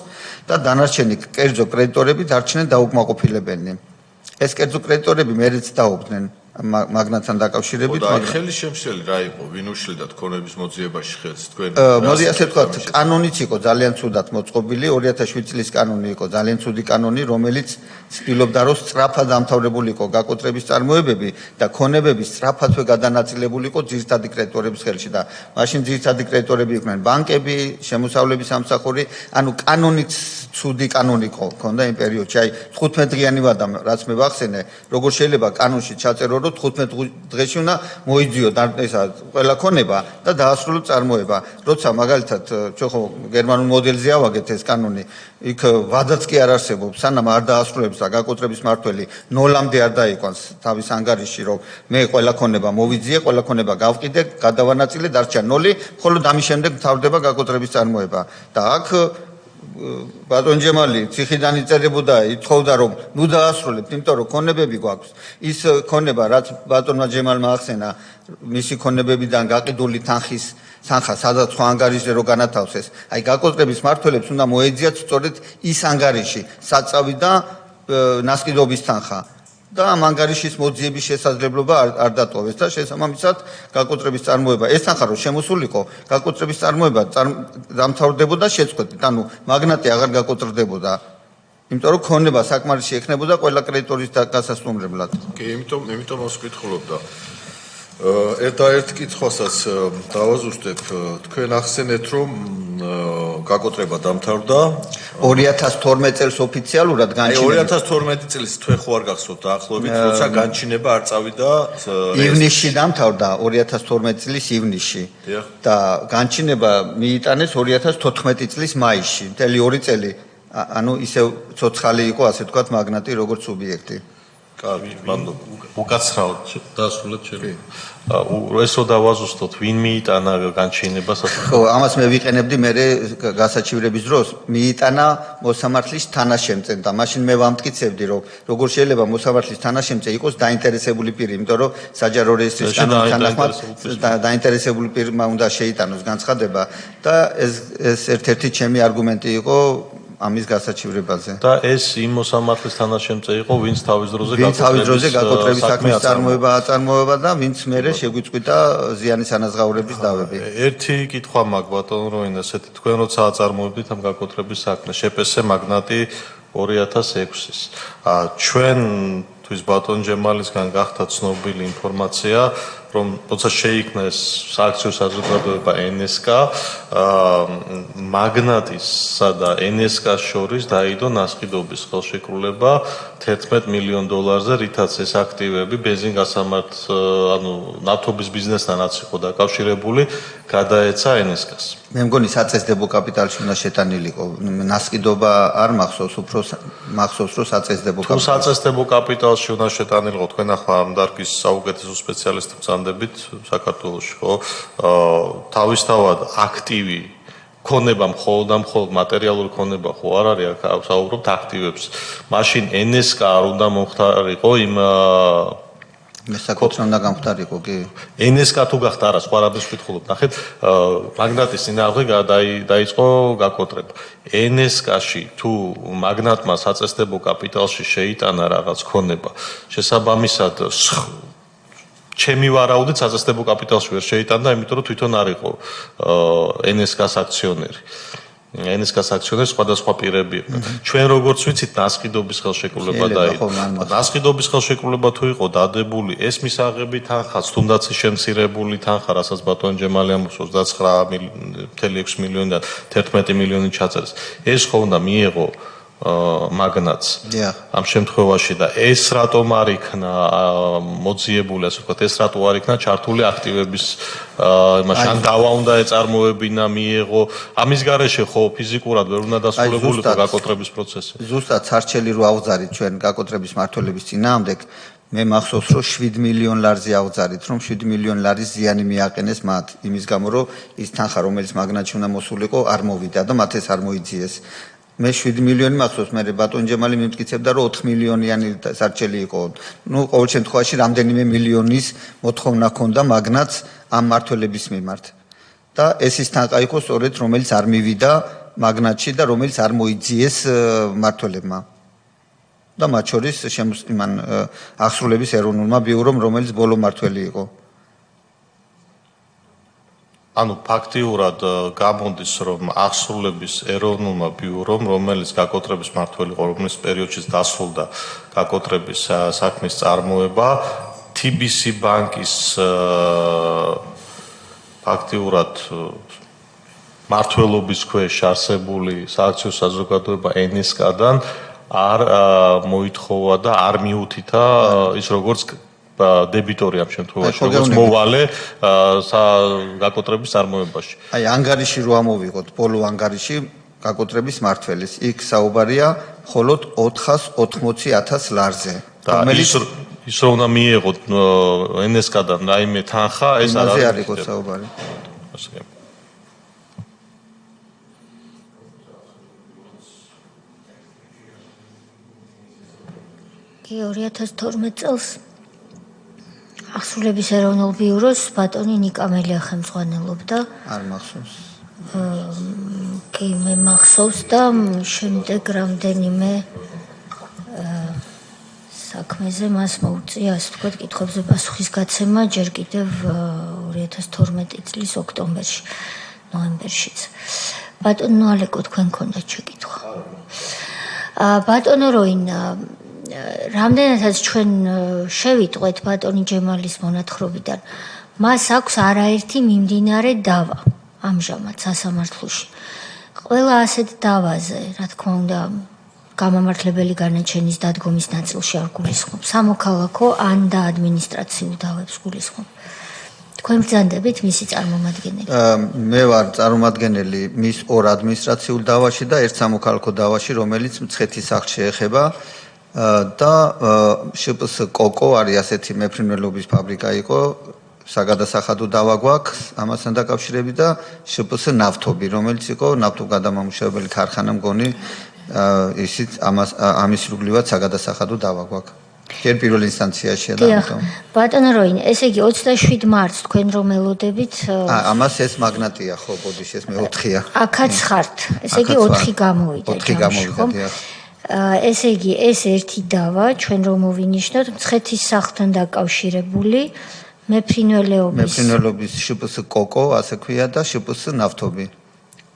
[SPEAKER 2] და დანარჩენი კერძო კრედიტორები დარჩნენ დაუკმაყოფილებელნი ეს კერძო კრედიტორები მერეც დაობდნენ მაგნატთან დაკავშირებით
[SPEAKER 5] მაგრამ ხელი შემშლელი რა იყო ვინ უშლიდა ქონების მოძიებაში ხელს თქვენ
[SPEAKER 2] მოდი ასე ვთქვათ კანონიც იყო ძალიან ცუდად მოწყობილი 2007 წლის კანონი იყო ძალიან ცუდი კანონი რომელიც ცდილობდა რომ სწრაფად დამთავრებულიყო გაკოტრების წარმოებები და ქონებები სწრაფადვე გადანაწილებული იყო ძირითადი კრედიტორების ხელში და მაშინ ძირითადი კრედიტორები იყვნენ ბანკები შემოსავლების სამსახური ანუ კანონიც ცუდი კანონი იყო ქონდა იმ პერიოდში აი 15 დღიანი ვადა რაც მე ვახსენე როგორ შეიძლება კანონში ჩაწერო უბრალოდ 15 დღეში უნდა მოიძიოთ ესა ყველა ქონება და დაასრულოთ წარმოება. როცა მაგალითად ჩვენ ხო გერმანულ მოდელზე ავაგეთ ეს კანონი, იქ ვადაც კი არ არსებობს, სანამ არ დაასრულებს და გაკოტრების მმართველი ნოლამდე არ დაიყვანს თავის ანგარიში, რომ მე ყველა ქონება მოვიძიე, ყველა ქონება გავყიდე, გადავანაწილე, დარჩა 0, ხოლო ამის შემდეგ მთავრდება გაკოტრების წარმოება. და აქ ბატონ ჯემალი ციხიდან იწერებოდა, ითხოვდა რომ ნუ დაასრულებთ, იმიტომ რომ ქონებები გვაქვს. ის ქონება, რაც ბატონმა ჯემალმა ახსენა, მისი ქონებებიდან გაყიდული თანხა, სადაც სხვა ანგარიშზე რო განათავსეს. აი გაკოტრების მმართველებს უნდა მოეძიათ სწორედ ის ანგარიში, საწავი და ნასყიდობის თანხა. და ამ ანგარიშის მოძიების შესაძლებლობა არ დატოვეს და შესაბამისად გაკოტრების წარმოება ეს თანხა რო შემოსულიყო, გაკოტრების წარმოება დამთავრდებოდა შეწყვეტით, ანუ მაგნატი აღარ გაკოტრდებოდა. იმიტომ რომ ქონება საკმარისი ექნებოდა ყველა კრედიტორის გასასტუმრებლად.
[SPEAKER 5] კი, იმიტომ მას ვკითხულობდა. ერთ კითხვასაც დავაზუსტებ, თქვენ ახსენეთ, რომ გაკოტრება დამთავრდა
[SPEAKER 2] 2012 წელს ოფიციალურად განჩინება.
[SPEAKER 5] 2012 წელს თქვენ ხო არ გახსოვთ დაახლოებით, როცა განჩინება არ წავიდა
[SPEAKER 2] ივნისში დამთავრდა 2012 წლის ივნისში და განჩინება მიიტანეს 2014 წლის მაისში. მთელი 2 წელი, ანუ ისევ ცოცხალი იყო, ასე ვთქვათ, მაგნატი როგორც სუბიექტი.
[SPEAKER 5] კარგი, მადლობა.
[SPEAKER 4] უკაცრავად დასრულეთ ჩემი. ესო დავაზუსტოთ, ვინ მიიტანა განჩინებას?
[SPEAKER 2] ხო, ამას მე ვიყენებდი მე გასაჩივრების დროს, მიიტანა მოსამართლის თანაშემწე და მაშინ მე ვამტკიცებდი, რომ როგორ შეიძლება მოსამართლის თანაშემწე იყოს დაინტერესებული პირი, იმიტომ რომ საჯარო რეესტრის კანონის თანახმად დაინტერესებული პირმა უნდა შეიტანოს განცხადება და ეს ერთ-ერთი ჩემი არგუმენტი იყო ამის გასაჩივრებაზე.
[SPEAKER 4] და ეს იმ მოსამართლის თანაშემწე იყო, ვინც თავის დროზე
[SPEAKER 2] გაკოტრების საქმის წარმოება და ვინც მერე შეგვიწყვიტა ზიანის ანაზღაურების დავები.
[SPEAKER 4] ერთი კითხვა მაქვს ბატონო როინ, ასეთი თქვენ როცა აწარმოებდით ამ გაკოტრების საქმეს, შეპესე მაგნატი 2006-ის. ჩვენ თვის ბატონ ჯემალისგან გახდა ცნობილი ინფორმაცია, რომ როცა შეიქმნა ეს სააქციო საზოგადოება NSK, მაგნატისა და NSK-ს შორის დაიდო ნასყიდობის ხელშეკრულება $11 მილიონ, რითაც ეს აქტივები ბენზინგასამართ, ანუ ნავთობის ბიზნესთანაც იყო დაკავშირებული, გადაეცა NSK-ს.
[SPEAKER 2] მე მგონი საწესდებო კაპიტალში უნდა შეტანილიყო. ნასყიდობა არ მახსოვს, უფრო მახსოვს, რომ საწესდებო
[SPEAKER 4] კაპიტალში. თუ საწესდებო კაპიტალში უნდა შეტანილიყო, თქვენ ახლა ამ დარგის საუკეთესო სპეციალისტი ვწანდებით საქართველოში, ხო? თავისთავად აქტივი ქონება მხოლოდ მატერიალური ქონება ხო არ არის, აქ საუბრობთ აქტივებს. მაშინ NSK არ უნდა მომხდარიყო იმ
[SPEAKER 2] მე საკუთრ უნდა გამხდარიყო, კი.
[SPEAKER 4] NSK თუ გახდა არა, სხვა რამეს ვკითხულობ. ნახეთ, მაგნატის წინააღმდეგ დაიწყო გაკოტრება. NSK-ში თუ მაგნატმა საწესდებო კაპიტალში შეიტანა რაღაც ქონება, შესაბამისად ჩემი ვარაუდით საწესდებო კაპიტალში ვერ შეიტანდა, იმიტომ რომ თვითონ არ იყო NSK-ს აქციონერი. NSK-ს აქციონერი სხვადასხვა პირები იყო. ჩვენ როგორც ვიცით, ნასყიდობის ხელშეკრულება დაიდო. ნასყიდობის ხელშეკრულება თუ იყო დადებული, ეს მისაღები თანხაც, თუნდაც შემცირებული თანხა, რასაც ბატონ ჯემალი ამბობს 29.6 მილიონიდან 11 მილიონი ჩაწერეს. ეს ხო უნდა მიიღო მაგნატს ამ შემთხვევაში და ეს რატომ არ იქნა მოძიებული, ასე ვთქვათ, ეს რატო არ იქნა ჩართული აქტივების იმაში, ან დავა უნდა ეწარმოებინა, მიიღო, ამის გარეშე ხო ფიზიკურად ვერ უნდა დასრულებული იყო გაკოტრების პროცესი.
[SPEAKER 2] ზუსტად სარჩელი რო ავზარით ჩვენ გაკოტრების მმართველების წინააღმდეგ, მე მახსოვს რომ $7 მილიონ ავზარით, რომ $7 მილიონ ზიანი მიაყენეს მათ, იმის გამო რომ ის თანხა, რომელიც მაგნატში უნდა მოსულიყო, არ მოვიდა და მათ ეს არ მოიძიეს. მე 7 მილიონი მახსოვს, მე ბატონ ჯემალი მიმტკიცებდა რომ 4 მილიონიანი სარჩელი იყო. ნუ ყოველ შემთხვევაში რამდენიმე მილიონის მოთხოვნა ჰქონდა მაგნატს ამ მმართველების მიმართ. და ეს ის თანხა იყო სწორედ რომელიც არ მივიდა მაგნატში და რომელიც არ მოიძიეს მმართველებმა. და მათ შორის იმან აღსრულების ეროვნულმა ბიურომ, რომელიც ბოლო მმართველი იყო.
[SPEAKER 4] ანუ ფაქტიურად გამოდის, რომ აღსრულების ეროვნულმა ბიურომ, რომელიც გაკოტრების მმართველი იყო, რომლის პერიოდშიც დასრულდა გაკოტრების საქმის წარმოება, TBC ბანკის ფაქტიურად მმართველობის ქვეშ არსებული სააქციო საზოგადოება NSK-დან არ მოითხოვა და არ მიუთითა ის როგორც დებიტორი ამ შემთხვევაში, როგორც მოვალე გაკოტრების წარმოებაში.
[SPEAKER 2] აი ანგარიში რო ამოვიღოთ, ბოლო ანგარიში გაკოტრების მართველის. იქ საუბარია მხოლოდ 480,000 ლარზე.
[SPEAKER 4] რომელიც ის რომ უნდა მიიღოთ NSK-დან რაიმე თანხა, ეს არ
[SPEAKER 2] არის იქ საუბარი.
[SPEAKER 1] კი 2012 წელს ახსულების ეროვნულ ბიუროს ბატონი ნიკა მელია ხელმძღვანელობდა.
[SPEAKER 2] არ მახსოვს.
[SPEAKER 1] კი მე მახსოვს და შემდეგ რამდენიმე საქმეზე მას მოუწია, ასე ვთქვათ, კითხვებზე პასუხის გაცემა ჯერ კიდევ 2012 წლის ოქტომბერში, ნოემბერშიც. ბატონო ალეკო, თქვენ გქონდათ შეკითხვა? ბატონო როინ რამდენადაც ჩვენ შევიტყვეთ ბატონი ჯემალის მონათხრობიდან, მას აქვს არაერთი მიმდინარე დავა ამჟამად სასამართლოში. ყველა ასეთ დავაზე, რა თქმა უნდა, გამამართლებელი განაჩენის დადგომის ნაწილში არ გულისხმობ. სამოქალაქო ან და ადმინისტრაციულ დავებს გულისხმობ. თქვენ ბრძანდებით მისი წარმომადგენელი?
[SPEAKER 2] მე ვარ წარმომადგენელი მის ორ ადმინისტრაციულ დავაში და ერთ სამოქალაქო დავაში, რომელიც მცხეთის სახლს შეეხება. და შპს კოკო არის ასეთი მეფრინველობის ფაბრიკა იყო, საგადასახადო დავა გვაქვს ამასთან დაკავშირებით და შპს ნავთობი, რომელიც იყო ნავთობგადამამუშავებელი ქარხანა მგონი, ისიც ამის ირგვლივად საგადასახადო დავა გვაქვს. ჯერ პირველ ინსტანციაშია და ამიტომ.
[SPEAKER 1] ბატონო როინ, ესე იგი 27 მარტს თქვენ რომ ელოდებით
[SPEAKER 2] ამას ეს მაგნატია ხო, ბოდიში ეს მე 4-ია.
[SPEAKER 1] აქაც ხართ. ესე იგი 4 გამოვიდა.
[SPEAKER 2] 4 გამოვიდა, დიახ.
[SPEAKER 1] ესე იგი ეს ერთი დავა ჩვენ რომ მოვინიშნოთ მცხეთის სახლთან დაკავშირებული მეფრინველობის
[SPEAKER 2] შპს კოკო ასე ქვია და შპს ნავთობი.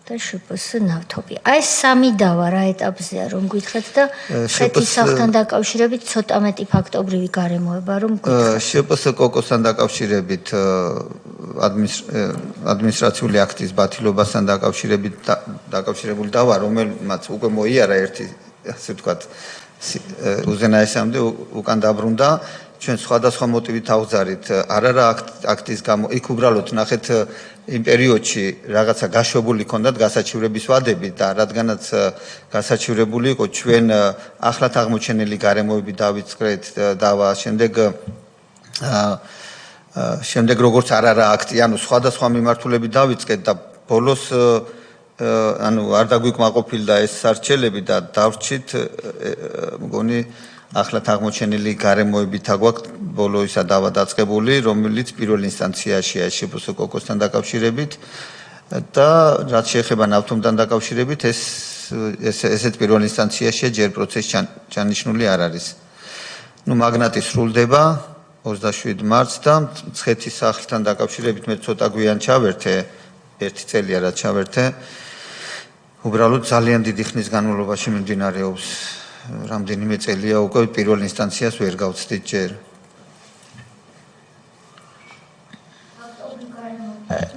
[SPEAKER 1] და შპს ნავთობი. აი ეს სამი დავა რა ეტაპზეა რომ გითხრათ და მცხეთის სახლთან დაკავშირებით ცოტა მეტი ფაქტობრივი გარემოება რომ გითხრათ.
[SPEAKER 2] შპს კოკოსთან დაკავშირებით ადმინისტრაციული აქტის ბათილობასთან დაკავშირებული დავა, რომელმაც უკვე მოიარა ერთი ასე ვთქვათ უზენაესამდე უკან დაბრუნდა, ჩვენ სხვადასხვა მოტივით ავზარით, არა აქტის გამო, იქ უბრალოდ ნახეთ იმ პერიოდში რაღაცა გაშვებული ჰქონდათ გასაჩივრების ვადები და რადგანაც გასაჩივრებული იყო, ჩვენ ახლად აღმოჩენილი გარემოები დავიწყეთ დავა, შემდეგ როგორც არა აქტი, ანუ სხვადასხვა მიმართულებით დავიწყეთ და ბოლოს ანუ არ დაგვიკმაყოფილდა ეს სარჩელები და დავრჩით მგონი ახლად აღმოჩენილი გარემოებით აგვაქვს ბოლო ისა დავა დაწყებული, რომელიც პირველ ინსტანციაშია შპს კოკოსთან დაკავშირებით და რაც შეეხება ნავთობთან დაკავშირებით ესეთ პირველ ინსტანციაშია ჯერ პროცესი ჩანიშნული არ არის. ნუ მაგნატი სრულდება 27 მარტს და მცხეთის სახლთან დაკავშირებით მე ცოტა გვიან ჩავერთე, 1 წელია რაც ჩავერთე. უბრალოდ ძალიან დიდი ხნის განმავლობაში მიმდინარეობს. რამდენიმე წელია უკვე პირველ ინსტანციას ვერ გავცდით ჯერ.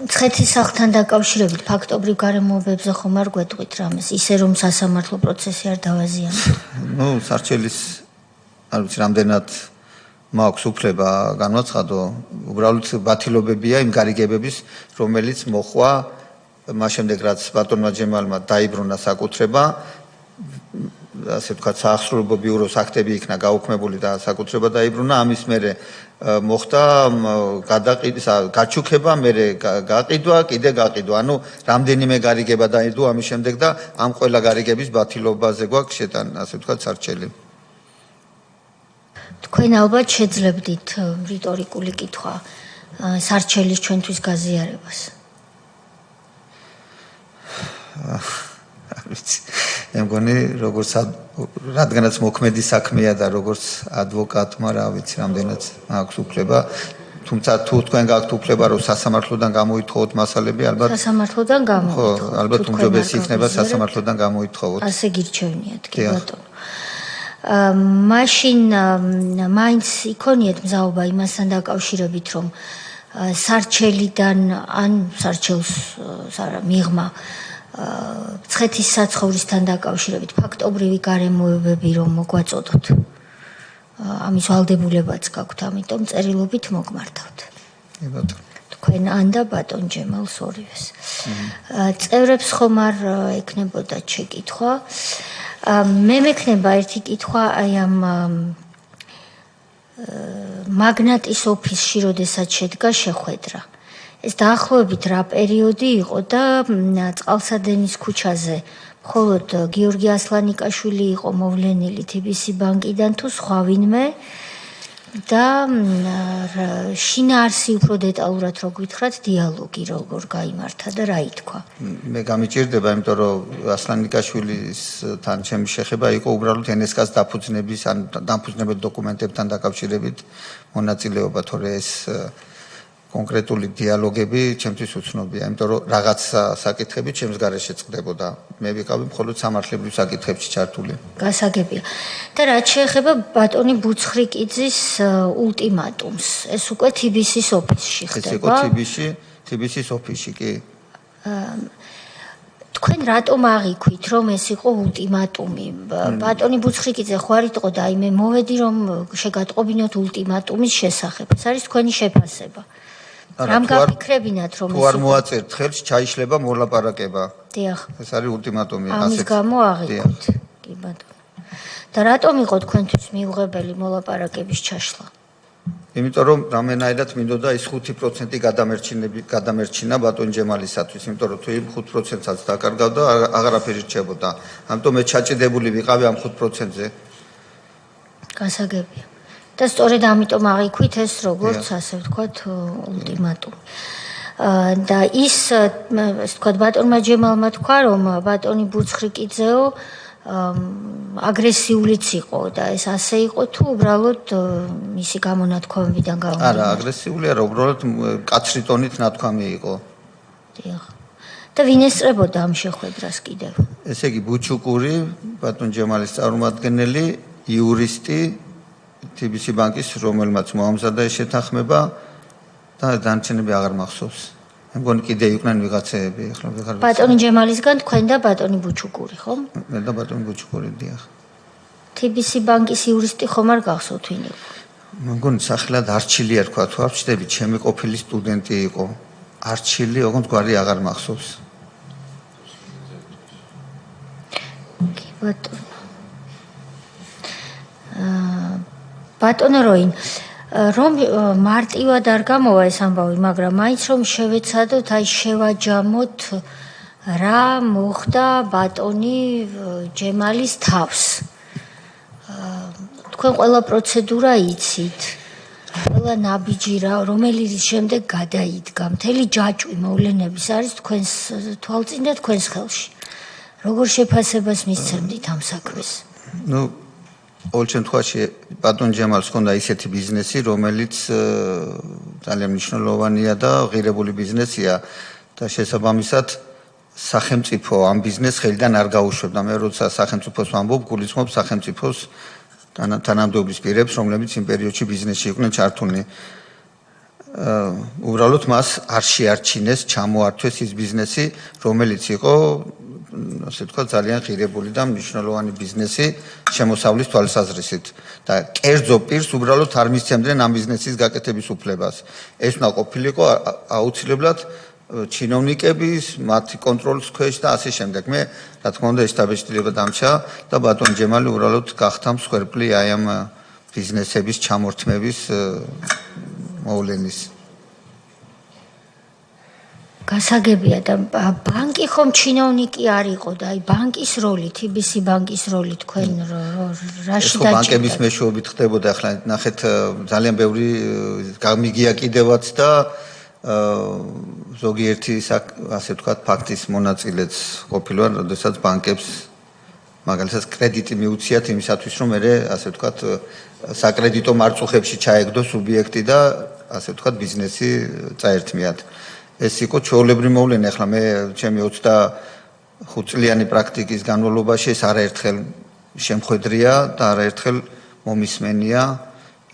[SPEAKER 1] მცხეთის სახლთან დაკავშირებით ფაქტობრივ გარემოებებზე ხომ არ გვეტყვით რამეს, ისე რომ სასამართლო პროცესი არ დავაზიანოთ.
[SPEAKER 2] ნუ სარჩელის არ ვიცი რამდენად მაქვს უფლება განვაცხადო, უბრალოდ ბათილობებია იმ გარიგებების, რომელიც მოხვა მას შემდეგ რაც ბატონმა ჯემალმა დაიბრუნა საკუთრება, ასე ვთქვათ, საახსრულებო ბიუროს აქტები იქნა გაუქმებული და საკუთრება დაიბრუნა, ამის მერე მოხდა გაჩუქება, მერე გაყიდვა, კიდე გაყიდვა. ანუ რამდენიმე გარიგება დაიდო ამის შემდეგ და ამ ყველა გარიგების ბათილობაზე გვაქვს ასე ვთქვათ, სარჩელი.
[SPEAKER 1] თქვენ ალბათ შეძლებდით რიტორიკული კითხვა სარჩელის ჩვენთვის გაზიარებას.
[SPEAKER 2] მე მგონი როგორც რადგანაც მოქმედი საქმეა და როგორც ადვოკატმა რა ვიცი რამდენად აქვს უფლება, თუმცა თუ თქვენ გაქვთ უფლება რომ სასამართლოდან გამოითხოვოთ მასალები, ალბათ
[SPEAKER 1] სასამართლოდან გამოითხოვოთ.
[SPEAKER 2] ხო, ალბათ უმჯობესი იქნება სასამართლოდან გამოითხოვოთ.
[SPEAKER 1] ასე გირჩევნიათ, კი ბატონო. მაშინ მაინც იქონიეთ მზაობა იმასთან დაკავშირებით, რომ სარჩელიდან ან სარჩელს მიღმა მცხეთის საცხოვრისთან დაკავშირებით ფაქტობრივი გარემოებები რომ მოგვაწოდოთ. ამის ვალდებულებაც გაქვთ, ამიტომ წერილობით მოგმართავთ.
[SPEAKER 2] ბატონო.
[SPEAKER 1] თქვენ ან და ბატონ ჯემალს ორივეს. წევრებს ხომ არ ექნებოდათ შეკითხვა. მე მექნება ერთი კითხვა აი ამ მაგნატის ოფისში, როდესაც შედგა შეხვედრა. ეს დაახლოებით რა პერიოდი იყო და წყალსადენის ქუჩაზე მხოლოდ გიორგი ასლანიკაშვილი იყო მოვლენილი TBC ბანკიდან თუ სხვა ვინმე და შინაარსი უფრო დეტალურად რო გითხრათ დიალოგი როგორ გაიმართა და რა ითქვა.
[SPEAKER 2] მე გამიჭირდება, იმიტომ რომ ასლანიკაშვილისთან ჩემი შეხება იყო უბრალოდ NSK-ს დაფუძნების ან დამფუძნებელ დოკუმენტებთან დაკავშირებით მონაწილეობა, თორე ეს კონკრეტული დიალოგები ჩემთვის უცნობია, იმიტომ რომ რაღაც საკითხები ჩემს გარეშე წყდებოდა. მე ვიყავი მხოლოდ სამართლებრივ საკითხებში ჩართული.
[SPEAKER 1] გასაგებია. და რაც შეეხება ბატონი ბუცხრიკიძის ულტიმატუმს, ეს უკვე TBC-ის ოფისში ხდება.
[SPEAKER 2] ეს იყო TBC-ის ოფისში, კი.
[SPEAKER 1] თქვენ რატომ აღიქვით, რომ ეს იყო ულტიმატუმი? ბატონი ბუცხრიკიძე ხო არ იყო და აი მე მოვედი რომ შეგატყობინოთ ულტიმატუმის შესახებ. ეს არის თქვენი შეფასება. რამ გაფიქრებინათ რომ
[SPEAKER 2] თუ არ მოაწერთ ხელს ჩაიშლება მოლაპარაკება.
[SPEAKER 1] დიახ.
[SPEAKER 2] ეს არის ულტიმატუმი
[SPEAKER 1] ასეთ. ამის გამო აღიქვით. კი ბატონო. და რატომ იყო თქვენთვის მიუღებელი მოლაპარაკების ჩაშლა?
[SPEAKER 2] იმიტომ რომ რამენაირად მინდოდა ის 5% გადამერჩინა ბატონ ჯემალისათვის, იმიტომ რომ თუ იმ 5%-საც დაკარგავდა, აღარაფერი რჩებოდა. ამიტომ მე ჩაჭიდებული ვიყავი ამ 5%-ზე.
[SPEAKER 1] გასაგებია. და სწორედ ამიტომ აღიქვით ეს როგორც ასე ვთქვათ ულტიმატუმი. და ის ასე ვთქვათ ბატონმა ჯემალმა თქვა რომ ბატონი ბუცხრიკიძეო აგრესიულიც იყო და ეს ასე იყო თუ უბრალოდ მისი გამონათქვამებიდან გამომდინარე?
[SPEAKER 2] არა, აგრესიული არა, უბრალოდ კაცრი ტონით ნათქვამი იყო.
[SPEAKER 1] დიახ. და ვინ ესწრებოდა ამ შეხვედრას კიდევ?
[SPEAKER 2] ესე იგი ბუჩუკური, ბატონ ჯემალის წარმომადგენელი, იურისტი TBC ბანკის, რომელმაც მოამზადა ეს შეთანხმება და დანარჩენები აღარ მახსოვს. მე მგონი კიდე იყვნენ ვიღაცეები, ახლა ვეღარ ვიცი.
[SPEAKER 1] ბატონი ჯემალისგან თქვენ და ბატონი ბუჩუკური, ხო?
[SPEAKER 2] მე და ბატონი ბუჩუკური, დიახ.
[SPEAKER 1] TBC ბანკის იურისტი ხომ არ გახსოვთ ვინ იყო?
[SPEAKER 2] მე მგონი სახელად არჩილი ერქვა, თუ არ ვჩდები, ჩემი ყოფილი სტუდენტი იყო. არჩილი, ოღონდ გვარი აღარ მახსოვს.
[SPEAKER 1] კი ბატონო. ბატონო როინ რომ მარტივად არ გამოვა ეს ამბავი, მაგრამ მაინც რომ შევეცადოთ, აი შევაჯამოთ რა მოხდა ბატონი ჯემალის თავს. თქვენ ყველა პროცედურა იცით. ყველა ნაბიჯი რა, რომელიც შემდეგ გადაიდგა, მთელი ჯაჭვი მოვლენების არის თქვენს თვალწინ და თქვენს ხელში. როგორ შეფასებას მისცემდით ამ საქმეს?
[SPEAKER 2] ნუ ყოველ შემთხვევაში ბატონ ჯემალს ჰქონდა ისეთი ბიზნესი, რომელიც ძალიან მნიშვნელოვანია და ღირებული ბიზნესია და შესაბამისად სახელმწიფო ამ ბიზნესს ხელიდან არ გაუშვებდა. მე როცა სახელმწიფოს ვამბობ, გულისხმობ სახელმწიფოს თანამდებობის პირებს, რომლებიც იმ პერიოდში ბიზნესში იყვნენ ჩართულნი. უბრალოდ მას არ შეარჩინეს, ჩამოართვეს ის ბიზნესი, რომელიც იყო ასე ვთქვათ, ძალიან ღირებული და მნიშვნელოვანი ბიზნესი შემოსავლის თვალსაზრისით და კერძო პირს უბრალოდ არ მისცემდნენ ამ ბიზნესის გაკეთების უფლებას. ეს უნდა ყოფილიყო აუცილებლად ჩინოვნიკების, მათი კონტროლის ქვეშ და ასე შემდეგ. მე რა თქმა უნდა ეს დაბეჭდილება დამჩა და ბატონ ჯემალი უბრალოდ გახდა მსხვერპლი აი ამ ბიზნესების ჩამორთმევის მოვლენის.
[SPEAKER 1] გასაგებია და ბანკი ხომ ჩინოვნიკი არ იყო და აი ბანკის როლი, TBC ბანკის როლი თქვენ რაში დაჭირდა?
[SPEAKER 2] ბანკების მეშვეობით ხდებოდა, ახლა ნახეთ ძალიან ბევრი გამიგია კიდევაც და ზოგიერთი ასე ვთქვათ ფაქტის მონაწილეც ყოფილვარ, როდესაც ბანკებს მაგალითად კრედიტი მიუციათ იმისათვის, რომ მე ასე ვთქვათ საკრედიტო მარწუხებში ჩაეგდო სუბიექტი და ასე ვთქვათ ბიზნესი წაერთმიათ. ეს იყო ჩვეულებრივი მოვლენა, ახლა მე ჩემი 25 წლიანი პრაქტიკის განმავლობაში ეს არაერთხელ შემხვედრია და არაერთხელ მომისმენია,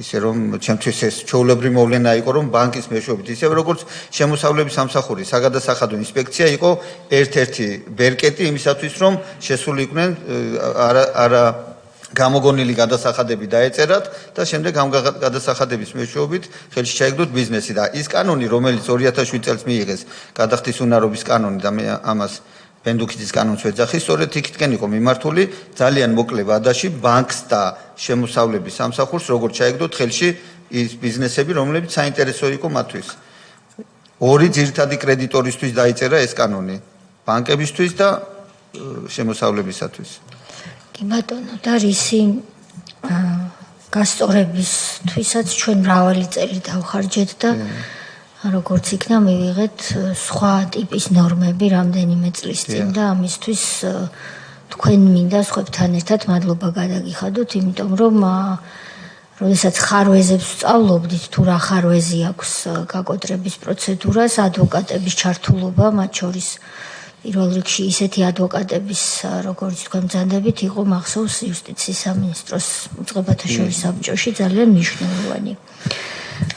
[SPEAKER 2] ისე რომ ჩემთვის ეს ჩვეულებრივი მოვლენა იყო, რომ ბანკის მეშვეობით, ისე როგორც შემოსავლების სამსახური, საგადასახადო ინსპექცია იყო ერთ-ერთი ბერკეტი იმისათვის, რომ შესულიყვნენ გამოგონილი გადასახადები დაეწერათ და შემდეგ ამ გადასახადების მეშვეობით ხელში ჩაიგდოთ ბიზნესი და ის კანონი, რომელიც 2007 წელს მიიღეს, გადახდის უნარობის კანონი და მე ამას პენდუქიძის კანონს ვეძახი, სწორედ იქითკენ იყო მიმართული ძალიან მოკლე ვადაში ბანკს და შემოსავლების სამსახურს როგორ ჩაიგდოთ ხელში ის ბიზნესები, რომლებიც საინტერესო იყო მათთვის. ორი ძირითადი კრედიტორისთვის დაიწერა ეს კანონი, ბანკებისთვის და შემოსავლებისათვის.
[SPEAKER 1] კი ბატონო, და რისი გასწორებისთვისაც ჩვენ მრავალი წელი დავხარჯეთ და როგორც იქნა მივიღეთ სხვა ტიპის ნორმები რამდენიმე წლის წინ და ამისთვის თქვენ მინდა სხვებთან ერთად მადლობა გადაგიხადოთ, იმიტომ რომ როდესაც ხარვეზებს სწავლობდით თუ რა ხარვეზი აქვს გაკოტრების პროცედურას, ადვოკატების ჩართულობა, მათ შორის პირველ რიგში ისეთი ადვოკატების, როგორც თქვენ ბრძანდებით, იყო მახსოვს იუსტიციის სამინისტროს უწყებათა შორის საბჭოში ძალიან მნიშვნელოვანი.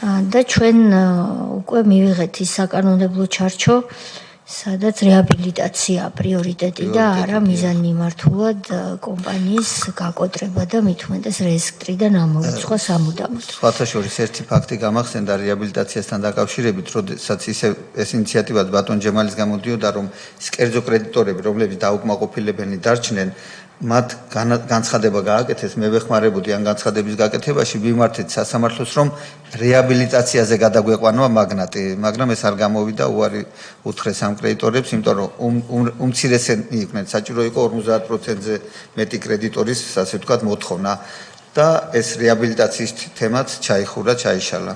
[SPEAKER 1] და ჩვენ უკვე მივიღეთ ის საკანონმდებლო ჩარჩო, სადაც რეაბილიტაცია პრიორიტეტი და არა მიზანმიმართულად კომპანიის გაკოტრება და მით უმეტეს რეესტრიდან ამოიწყვა სამუდამოდ.
[SPEAKER 2] სხვათა შორის ერთი ფაქტი გამახსენდა რეაბილიტაციასთან დაკავშირებით, როდესაც ეს ინიციატივა ბატონ ჯემალის გამოდიოდა, რომ ის კერძო კრედიტორები, რომლებიც დაუკმაყოფილებელნი დარჩნენ, მათ განცხადება გააკეთეს, მე ვეხმარებოდი ამ განცხადების გაკეთებაში, ვიმართეთ სასამართლოს, რომ რეაბილიტაციაზე გადაგვეყვანვა მაგნატი, მაგრამ ეს არ გამოვიდა, უარი უთხრეს ამ კრედიტორებს, იმიტომ რომ უმცირესენი იყვნენ, საჭირო იყო 50%-ზე მეტი კრედიტორის, ასე ვთქვათ, მოთხოვნა და ეს რეაბილიტაციის თემაც ჩაიხურა, ჩაიშალა.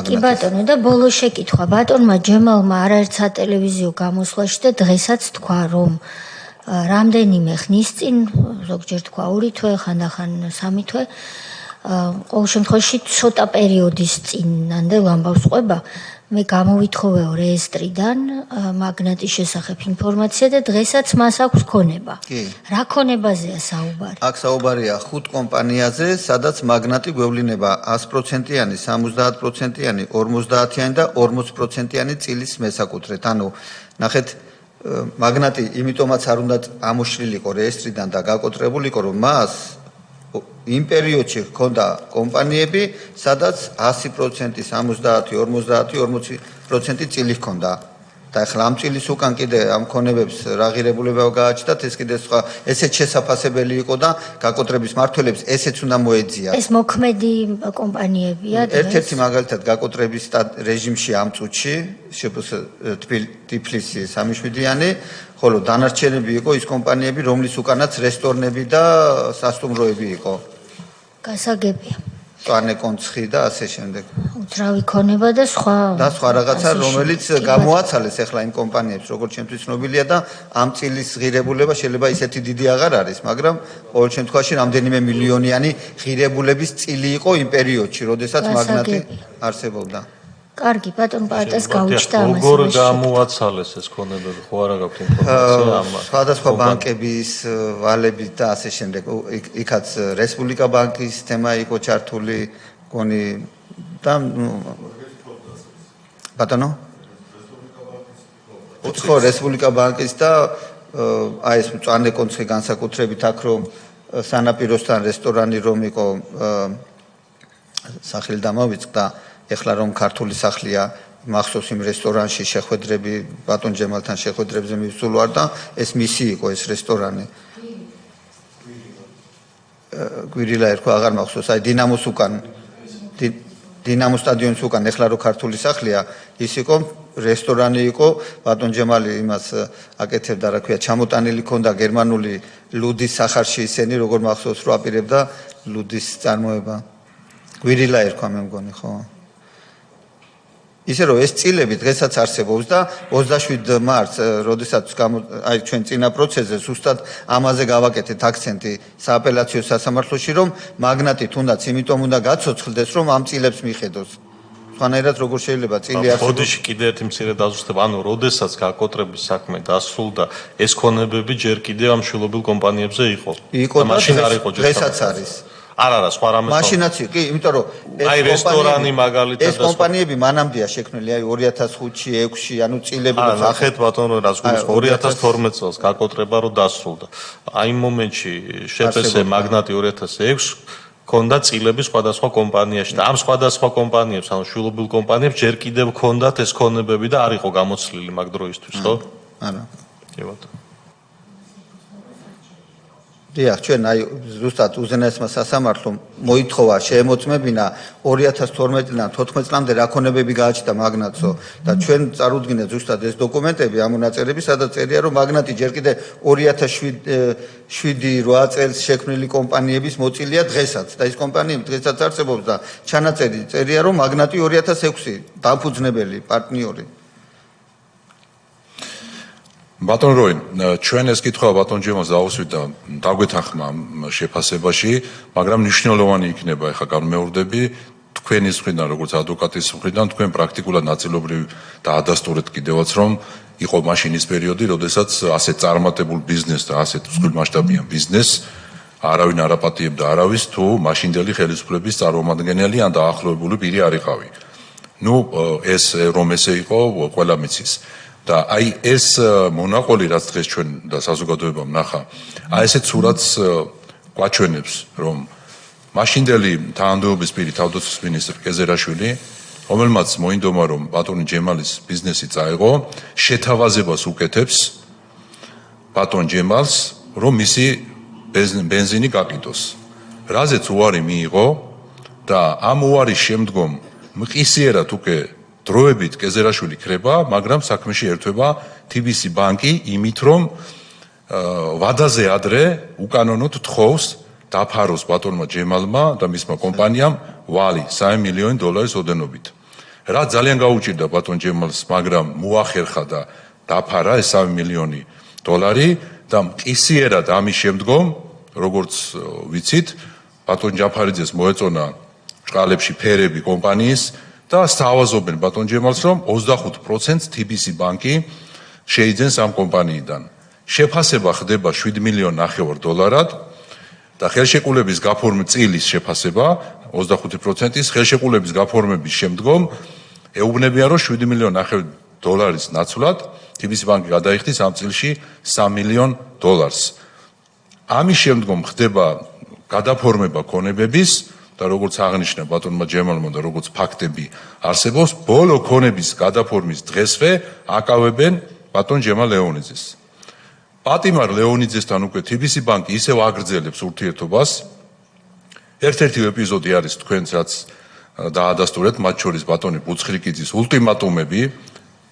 [SPEAKER 1] კი ბატონო, და ბოლო შეკითხვა, ბატონმა ჯემალმა არაერთ სატელევიზიო გამოსვლაში და დღესაც თქვა, რომ რამდენიმე ხნის წინ, ზოგჯერ თქვა 2 თვე, ხანდახან 3 თვე, ყოველ შემთხვევაში ცოტა პერიოდის წინანდელ ამბავს ყვება, მე გამოვითხოვეო რეესტრიდან მაგნატის შესახებ ინფორმაცია და დღესაც მას აქვს ქონება. რა ქონებაზეა საუბარი?
[SPEAKER 2] აქ საუბარია 5 კომპანიაზე, სადაც მაგნატი გვევლინება 100%-იანი, 70%-იანი, 50-იანი და 40%-იანი წილის მესაკუთრეთ. ანუ ნახეთ მაგნატი იმიტომაც არ უნდა ამოშლილიყო რეესტრიდან და გაკოტრებულიყო, რომ მას იმ პერიოდში ჰქონდა კომპანიები, სადაც 100%, 70, 50, 40% წილი ჰქონდა. და ახლა ამ წილის უკან კიდე ამ ქონებებს რა ღირებულება გააჩნდათ, ეს კიდე სხვა ესეც შესაძლებელი იყო და გაკოტრების მართველებს ესეც უნდა მოეძიათ.
[SPEAKER 1] ეს მოქმედი კომპანიებია და
[SPEAKER 2] ერთ-ერთი მაგალითად გაკოტრების რეჟიმში ამ წუთში შპს ტიფლისი 3-7-იანი, ხოლო დანარჩენები იყო ის კომპანიები, რომლის უკანაც რესტორნები და სასტუმროები იყო.
[SPEAKER 1] გასაგებია.
[SPEAKER 2] ტანე კონცხი და ასე შემდეგ.
[SPEAKER 1] უძრავი ქონება და სხვა
[SPEAKER 2] რაღაცა, რომელიც გამოაცალეს ახლა იმ კომპანიებს, როგორც ჩემთვის ცნობილია და ამ წილის ღირებულება შეიძლება ისეთი დიდი აღარ არის, მაგრამ ყოველ შემთხვევაში რამდენიმე მილიონიანი ღირებულების წილი იყო იმ პერიოდში, როდესაც მაგნატი არსებობდა.
[SPEAKER 1] კარგი, ბატონ პაატას გაუჩნდა ამას.
[SPEAKER 4] როგორ გამოაცალეს ეს ქონებები, ხო არა გაქვთ ინფორმაცია ამას?
[SPEAKER 2] სხვადასხვა ბანკების ვალები და ასე შემდეგ. იქაც რესპუბლიკა ბანკის თემა იყო ჩართული, გონი და ბატონო? ხო, რესპუბლიკა ბანკის და აი ეს მწვანე კონცხი განსაკუთრებით აქ რომ სანაპიროსთან რესტორანი რომ იყო სახელი დამოვიწყდა, ეხლა რომ ქართული სახლია, მახსოვს იმ რესტორანში შეხვედრები, ბატონ ჯემალთან შეხვედრებზე მივსულ ვარ და ეს მისი იყო ეს რესტორანი. გვირილა ერქვა, აღარ მახსოვს, აი დინამოს უკან, დინამო სტადიონის უკან, ეხლა რომ ქართული სახლია, ის იყო რესტორანი იყო, ბატონ ჯემალი იმას აკეთებდა, რა ქვია, ჩამოტანილი ქონდა გერმანული ლუდის სახარში ისენი, როგორ მახსოვს, რომ აპირებდა ლუდის წარმოება. გვირილა ერქვა მე მგონი, ხო? ისე რომ ეს წილები დღესაც არსებობს და 27 მარტს, როდესაც აი ჩვენ წინა პროცესზე ზუსტად ამაზე გავაკეთეთ აქცენტი სააპელაციო სასამართლოში, რომ მაგნატი თუნდაც იმიტომ უნდა გაცოცხლდეს, რომ ამ წილებს მიხედოს. სხვანაირად როგორ შეიძლება წილი არსებობს?
[SPEAKER 4] ბოდიში კიდე ერთი მცირე დაზუსტება, ანუ როდესაც გაკოტრების საქმე დასრულდა, ეს ქონებები ჯერ კიდევ ამ შვილობილ კომპანიებზე იყო.
[SPEAKER 2] იყო და დღესაც არის.
[SPEAKER 4] არა, სხვა რამეს.
[SPEAKER 2] მაშინაც კი, იმიტომ რომ
[SPEAKER 4] აი რესტორანი მაგალითად
[SPEAKER 2] ეს კომპანიები მანამდეა შექმნილი, აი 2005-ში, 6-ში, ანუ წილები
[SPEAKER 4] და ნახეთ ბატონო, რაც გულისხმობს 2012 წელს გაკოტრება რომ დასრულდა. აი იმ მომენტში შეფესე მაგნატი 2006 ქონდა წილები სხვადასხვა კომპანიაში და ამ სხვადასხვა კომპანიებს, ანუ შვილობილ კომპანიებს ჯერ კიდევ ქონდათ ეს ქონებები და არ იყო გამოცლილი მაგ დროისთვის, ხო?
[SPEAKER 2] არა.
[SPEAKER 4] კი ბატონო.
[SPEAKER 2] დიახ, ჩვენ აი ზუსტად უზენაესმა სასამართლომ მოითხოვა შეემოწმებინა 2012-დან 14 წლამდე რა ქონებები გააჩნდა მაგნატსო და ჩვენ წარუდგინეთ ზუსტად ეს დოკუმენტები ამ მონაწერები, სადაც წერია რომ მაგნატი ჯერ კიდე 2007-8 წელს შექმნილი კომპანიების მოწილია დღესაც და ეს კომპანიები დღესაც არსებობს და ჩანაწერი წერია რომ მაგნატი 2006 დამფუძნებელი პარტნიორი.
[SPEAKER 3] ბატონ როინ, ჩვენ ეს კითხვა ბატონ ჯემალს დავუსვით და დაგვეთანხმა შეფასებაში, მაგრამ მნიშვნელოვანი იქნება ახლა განმეორდები თქვენის მხრიდან, როგორც ადვოკატის მხრიდან, თქვენ პრაქტიკულად ნაწილობრივ და ადასტურეთ კიდევაც, რომ იყო მაშინ ის პერიოდი, როდესაც ასეთ წარმატებულ ბიზნესს და ასეთ მსხვილმასშტაბიან ბიზნესს არავინ არ აპატიებდა არავის, თუ მაშინდელი ხელისუფლების წარმომადგენელი ან დაახლოებული პირი არ იყავი. ნუ ეს რომ ესე იყო, ყველა მიცის. და აი ეს მონაყოლი რაც დღეს ჩვენ და საზოგადოებამ ნახა, აი ესეთ სურათს გვაჩვენებს, რომ მაშინდელი თანამდებობის პირი თავდაცვის მინისტრი კეზერაშვილი, რომელმაც მოინდომა რომ ბატონი ჯემალის ბიზნესი წაეღო, შეთავაზებას უკეთებს ბატონ ჯემალს, რომ მისი ბენზინი გაყიდოს. რაზეც უარი მიიღო და ამ უარის შემდგომ მყისიერად უკვე დროებით კეზერაშვილი ქრება, მაგრამ საქმეში ერთვება TBC ბანკი იმით, რომ ვადაზე ადრე უკანონოდ თხოვს დაფაროს ბატონმა ჯემალმა და მისმა კომპანიამ ვალი 3 მილიონი დოლარის ოდენობით. რა ძალიან გაუჭირდა ბატონ ჯემალს, მაგრამ მოახერხა და დაფარა ეს 3 მილიონი დოლარი და მყისიერად ამის შემდგომ, როგორც ვიცით, ბატონ ჯაფარიძეს მოეწონა ჭყალებში ფერები კომპანიის და სთავაზობენ ბატონ ჯემალს, რომ 25% TBC ბანკი შეიძენს ამ კომპანიიდან. შეფასება ხდება 7 მილიონი ნახევარ დოლარად და ხელშეკრულების წილის შეფასება 25%-ის ხელშეკრულების გაფორმების შემდგომ ეუბნებიან, რომ 7 მილიონი ნახევარ დოლარის ნაცვლად TBC ბანკი გადაიხდის ამ წილში 3 მილიონ დოლარს. ამის შემდგომ ხდება გადაფორმება ქონებების და როგორც აღნიშნა ბატონმა ჯემალმა და როგორც ფაქტები არსებობს, ბოლო ქონების გადაფორმის დღესვე აკავებენ ბატონ ჯემალ ლეონიძეს. პატიმარ ლეონიძესთან უკვე TBC ბანკი ისევ აგრძელებს ურთიერთობას. ერთ-ერთი ეპიზოდი არის თქვენც რაც დაადასტურეთ, მათ შორის ბატონი ბუცხრიკიძის ულტიმატუმები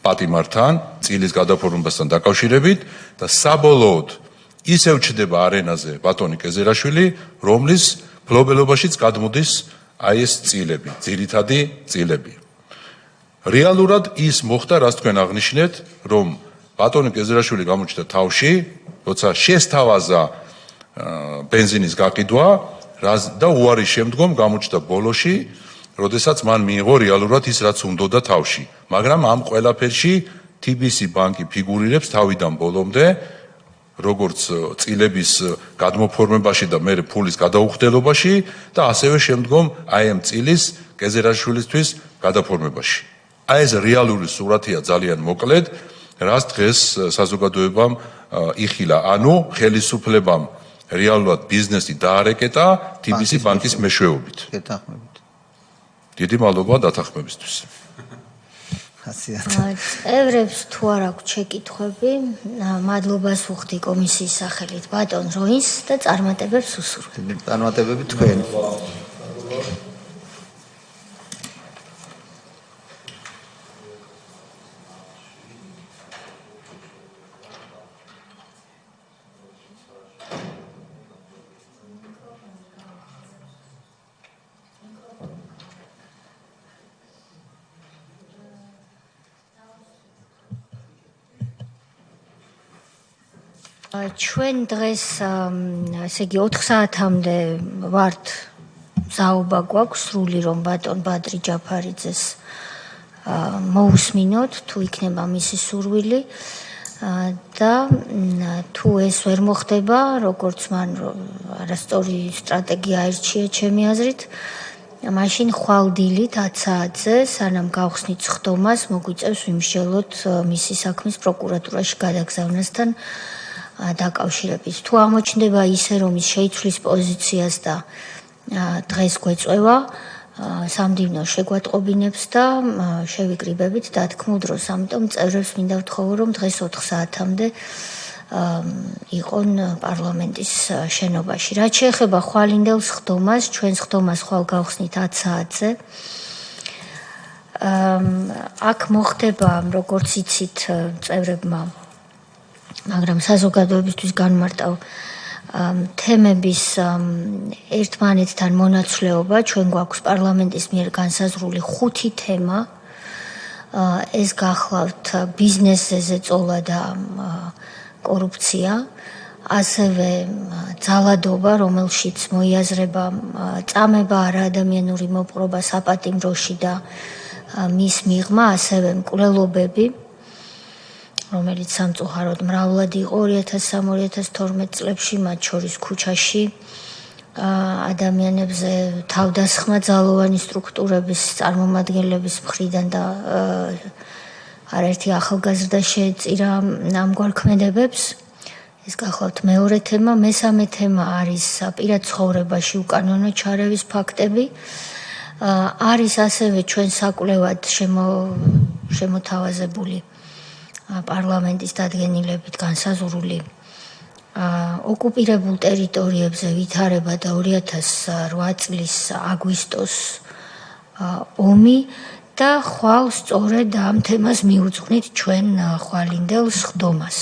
[SPEAKER 3] პატიმართან წილის გადაფორმებასთან დაკავშირებით და საბოლოოდ ისევ ჩდება არენაზე ბატონი კეზერაშვილი, რომლის ფლობელობაშიც გადმოდის აი ეს წილები, ძირითადი წილები. რეალურად ის მოხდა, რაც თქვენ აღნიშნეთ, რომ ბატონი კეზერაშვილი გამოჩნდა თავში, როცა შესთავაზა ბენზინის გაყიდვა და უარის შემდგომ გამოჩნდა ბოლოში, როდესაც მან მიიღო რეალურად ის, რაც უნდოდა თავში. მაგრამ ამ ყველაფერში TBC ბანკი ფიგურირებს თავიდან ბოლომდე, როგორც წილების გადმოფორმებაში და მე ფულის გადაუხდელობაში და ასევე შემდგომ აი ამ წილის კეზერაშვილისთვის გადაფორმებაში. აი ეს რეალური სურათია ძალიან მოკლედ, რაც დღეს საზოგადოებამ იხილა, ანუ ხელისუფლებამ რეალურად ბიზნესი დაარეკეტა TBC ბანკის მეშვეობით.
[SPEAKER 2] გეთანხმებით.
[SPEAKER 3] დიდი მადლობა დათანხმებისთვის.
[SPEAKER 1] წევრებს თუ არ აქვს შეკითხვები, მადლობას ვუხდი კომისიის სახელით ბატონ როინს და წარმატებებს უსურვებ.
[SPEAKER 2] წარმატებები თქვენ.
[SPEAKER 1] ჩვენ დღეს ესე იგი 4 საათამდე ვართ ზაობა გვაქვს სრული რომ ბატონ ბადრი ჯაფარიძეს მოусმინოთ თუ იქნება მისი სურვილი და თუ ეს ვერ მოხდება, როგორც მან არასწორი სტრატეგია აირჩია ჩემი აზრით, მაშინ ხვალდილით 10 საათზე, სანამ გავხსნით სხდომას, მოგვიწევს ვიმსჯელოთ მისი საქმის პროკურატურაში გადაგზავნასთან დაკავშირებით. თუ აღმოჩნდება ისე, რომ ის შეიცვლის პოზიციას და დღეს გვეწევა, სამდივნო შეგვატყობინებს და შევიკრიბებით დათქმულ დროს. ამიტომ წევრებს მინდა ვთხოვო, რომ დღეს 4 საათამდე იყონ პარლამენტის შენობაში. რაც შეეხება ხვალინდელ სხდომას, ჩვენ სხდომას ხვალ გავხსნით 10 საათზე. აქ მოხდება, როგორც იცით, წევრებმა, მაგრამ საზოგადოებისთვის განმარტავ თემების ერთმანეთთან მონაცვლეობა. ჩვენ გვაქვს პარლამენტის მიერ განსაზღვრული 5 თემა. ეს გახლავთ ბიზნესზე ზეწოლა და კორუფცია, ასევე ძალადობა, რომელშიც მოიაზრება წამება არაადამიანური მოპყრობა საპატიმროში და მის მიღმა, ასევე მკვლელობები, რომელიც სამწუხაროდ მრავლად იყო 2003-2012 წლებში, მათ შორის ქუჩაში ადამიანებზე თავდასხმა ძალოვანი სტრუქტურების წარმომადგენლების მხრიდან და არაერთი ახალგაზრდა შეეწირა ამგვარ ქმედებებს. ეს გახლავთ მეორე თემა. მესამე თემა არის პირად ცხოვრებაში უკანონო ჩარევის ფაქტები. არის ასევე ჩვენ საკვლევად შემოთავაზებული პარლამენტის დადგენილებით განსაზღვრული ოკუპირებულ ტერიტორიებზე ვითარება და 2008 წლის აგვისტოს ომი და ხვალ სწორედ ამ თემას მიუძღვნით ჩვენ ხვალინდელ სხდომას.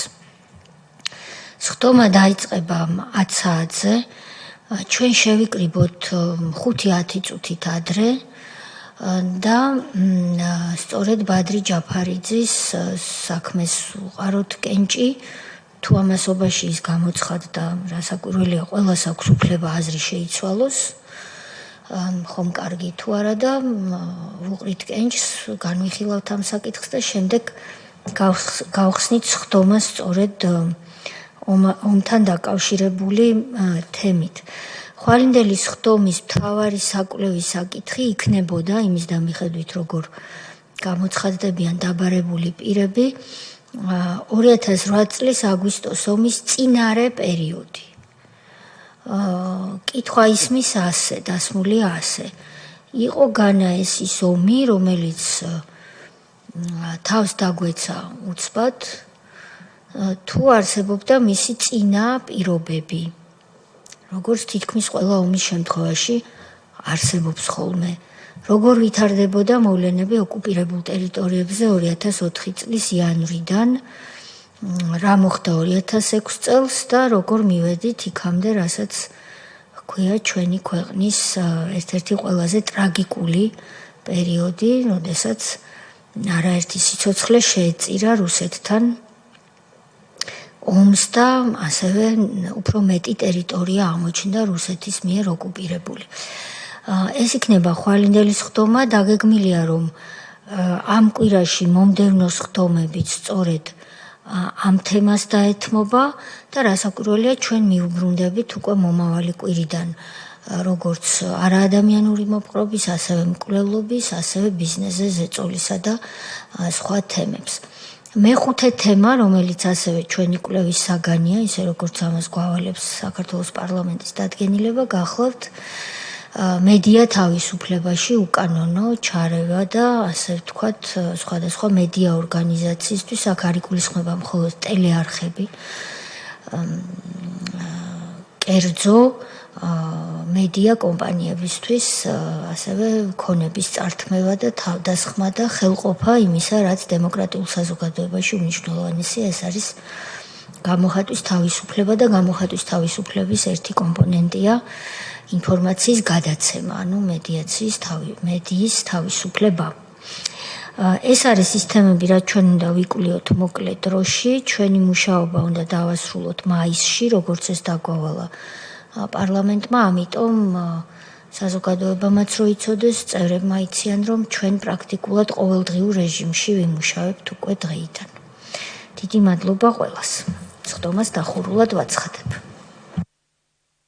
[SPEAKER 1] სხდომა დაიწყება 10 საათზე. ჩვენ შევიკრიბოთ 5-10 წუთით ადრე და სწორედ ბადრი ჯაფარიძის საქმეს უყაროთ კენჭი. თუ ამასობაში ის გამოცხადდა და რასაკვირველია, ყველას აქვს უფლება აზრი შეიცვალოს. ხომ კარგი თუ არა და ვუყრით კენჭს, განვიხილავთ ამ საკითხს და შემდეგ გავხსნით სხდომას სწორედ ომთან დაკავშირებული თემით. ხვალინდელი სხდომის მთავარი საკვლევი საკითხი იქნებოდა იმის დამიხედვით, როგორ გამოცხადდებიან დაბარებული პირები, 2008 წლის აგვისტოს ომის წინარე პერიოდი. კითხვა ისმის ასე, დასმულია ასე. იყო განა ეს ის ომი, რომელიც თავს დაგვეცა უცბად, თუ არსებობდა მისი წინა პირობები. როგორც თითქმის ყველა ომის შემთხვევაში არსებობს ხოლმე. როგორ ვითარდებოდა მოვლენები ოკუპირებულ ტერიტორიებზე 2004 წლის იანვრიდან, რა მოხდა 2006 წელს და როგორ მივედით იქამდე, რასაც ჰქვია ჩვენი ქვეყნის ერთ-ერთი ყველაზე ტრაგიკული პერიოდი, როდესაც არაერთი სიცოცხლე შეეწირა რუსეთთან ომს და ასევე უფრო მეტი ტერიტორია აღმოჩნდა რუსეთის მიერ ოკუპირებული. ეს იქნება ხვალინდელი სხდომა. დაგეგმილია, რომ ამ კვირაში მომდევნო სხდომებით სწორედ ამ თემას დაეთმობა და რასაკვირველია, ჩვენ მიუბრუნდებით უკვე მომავალი კვირიდან როგორც არაადამიანური მოპყრობის, ასევე მკვლელობის, ასევე ბიზნესზე ზეწოლისა და სხვა თემებს. მეხუთე თემა, რომელიც ასევე ჩვენი კვლევის საგანია, ისე როგორც ამას გვავალებს საქართველოს პარლამენტის დადგენილება, გახლავთ მედია თავისუფლებაში უკანონო ჩარევა და ასე ვთქვათ, სხვადასხვა მედია ორგანიზაციისთვის, აქ არ იგულისხმება მხოლოდ ტელეარხები, კერძო მედია კომპანიებისთვის, ასევე ქონების წართმევა და თავდასხმა და ხელყოფა იმისა, რაც დემოკრატიულ საზოგადოებაში უმნიშვნელოვანესია, ეს არის გამოხატვის თავისუფლება და გამოხატვის თავისუფლების ერთი კომპონენტია ინფორმაციის გადაცემა, ანუ მედიის თავისუფლება. ეს არის ის თემები, რაც ჩვენ უნდა ვიკვლიოთ მოკლე დროში. ჩვენი მუშაობა უნდა დავასრულოთ მაისში, როგორც ეს დაგვავალა პარლამენტმა, ამიტომ საზოგადოებამაც რო იცოდეს, წევრებმა იციან, რომ ჩვენ პრაქტიკულად ყოველდღიურ რეჟიმში ვიმუშავებთ უკვე დღეიდან. დიდი მადლობა ყველას. სხდომას დახურულად ვაცხადებ.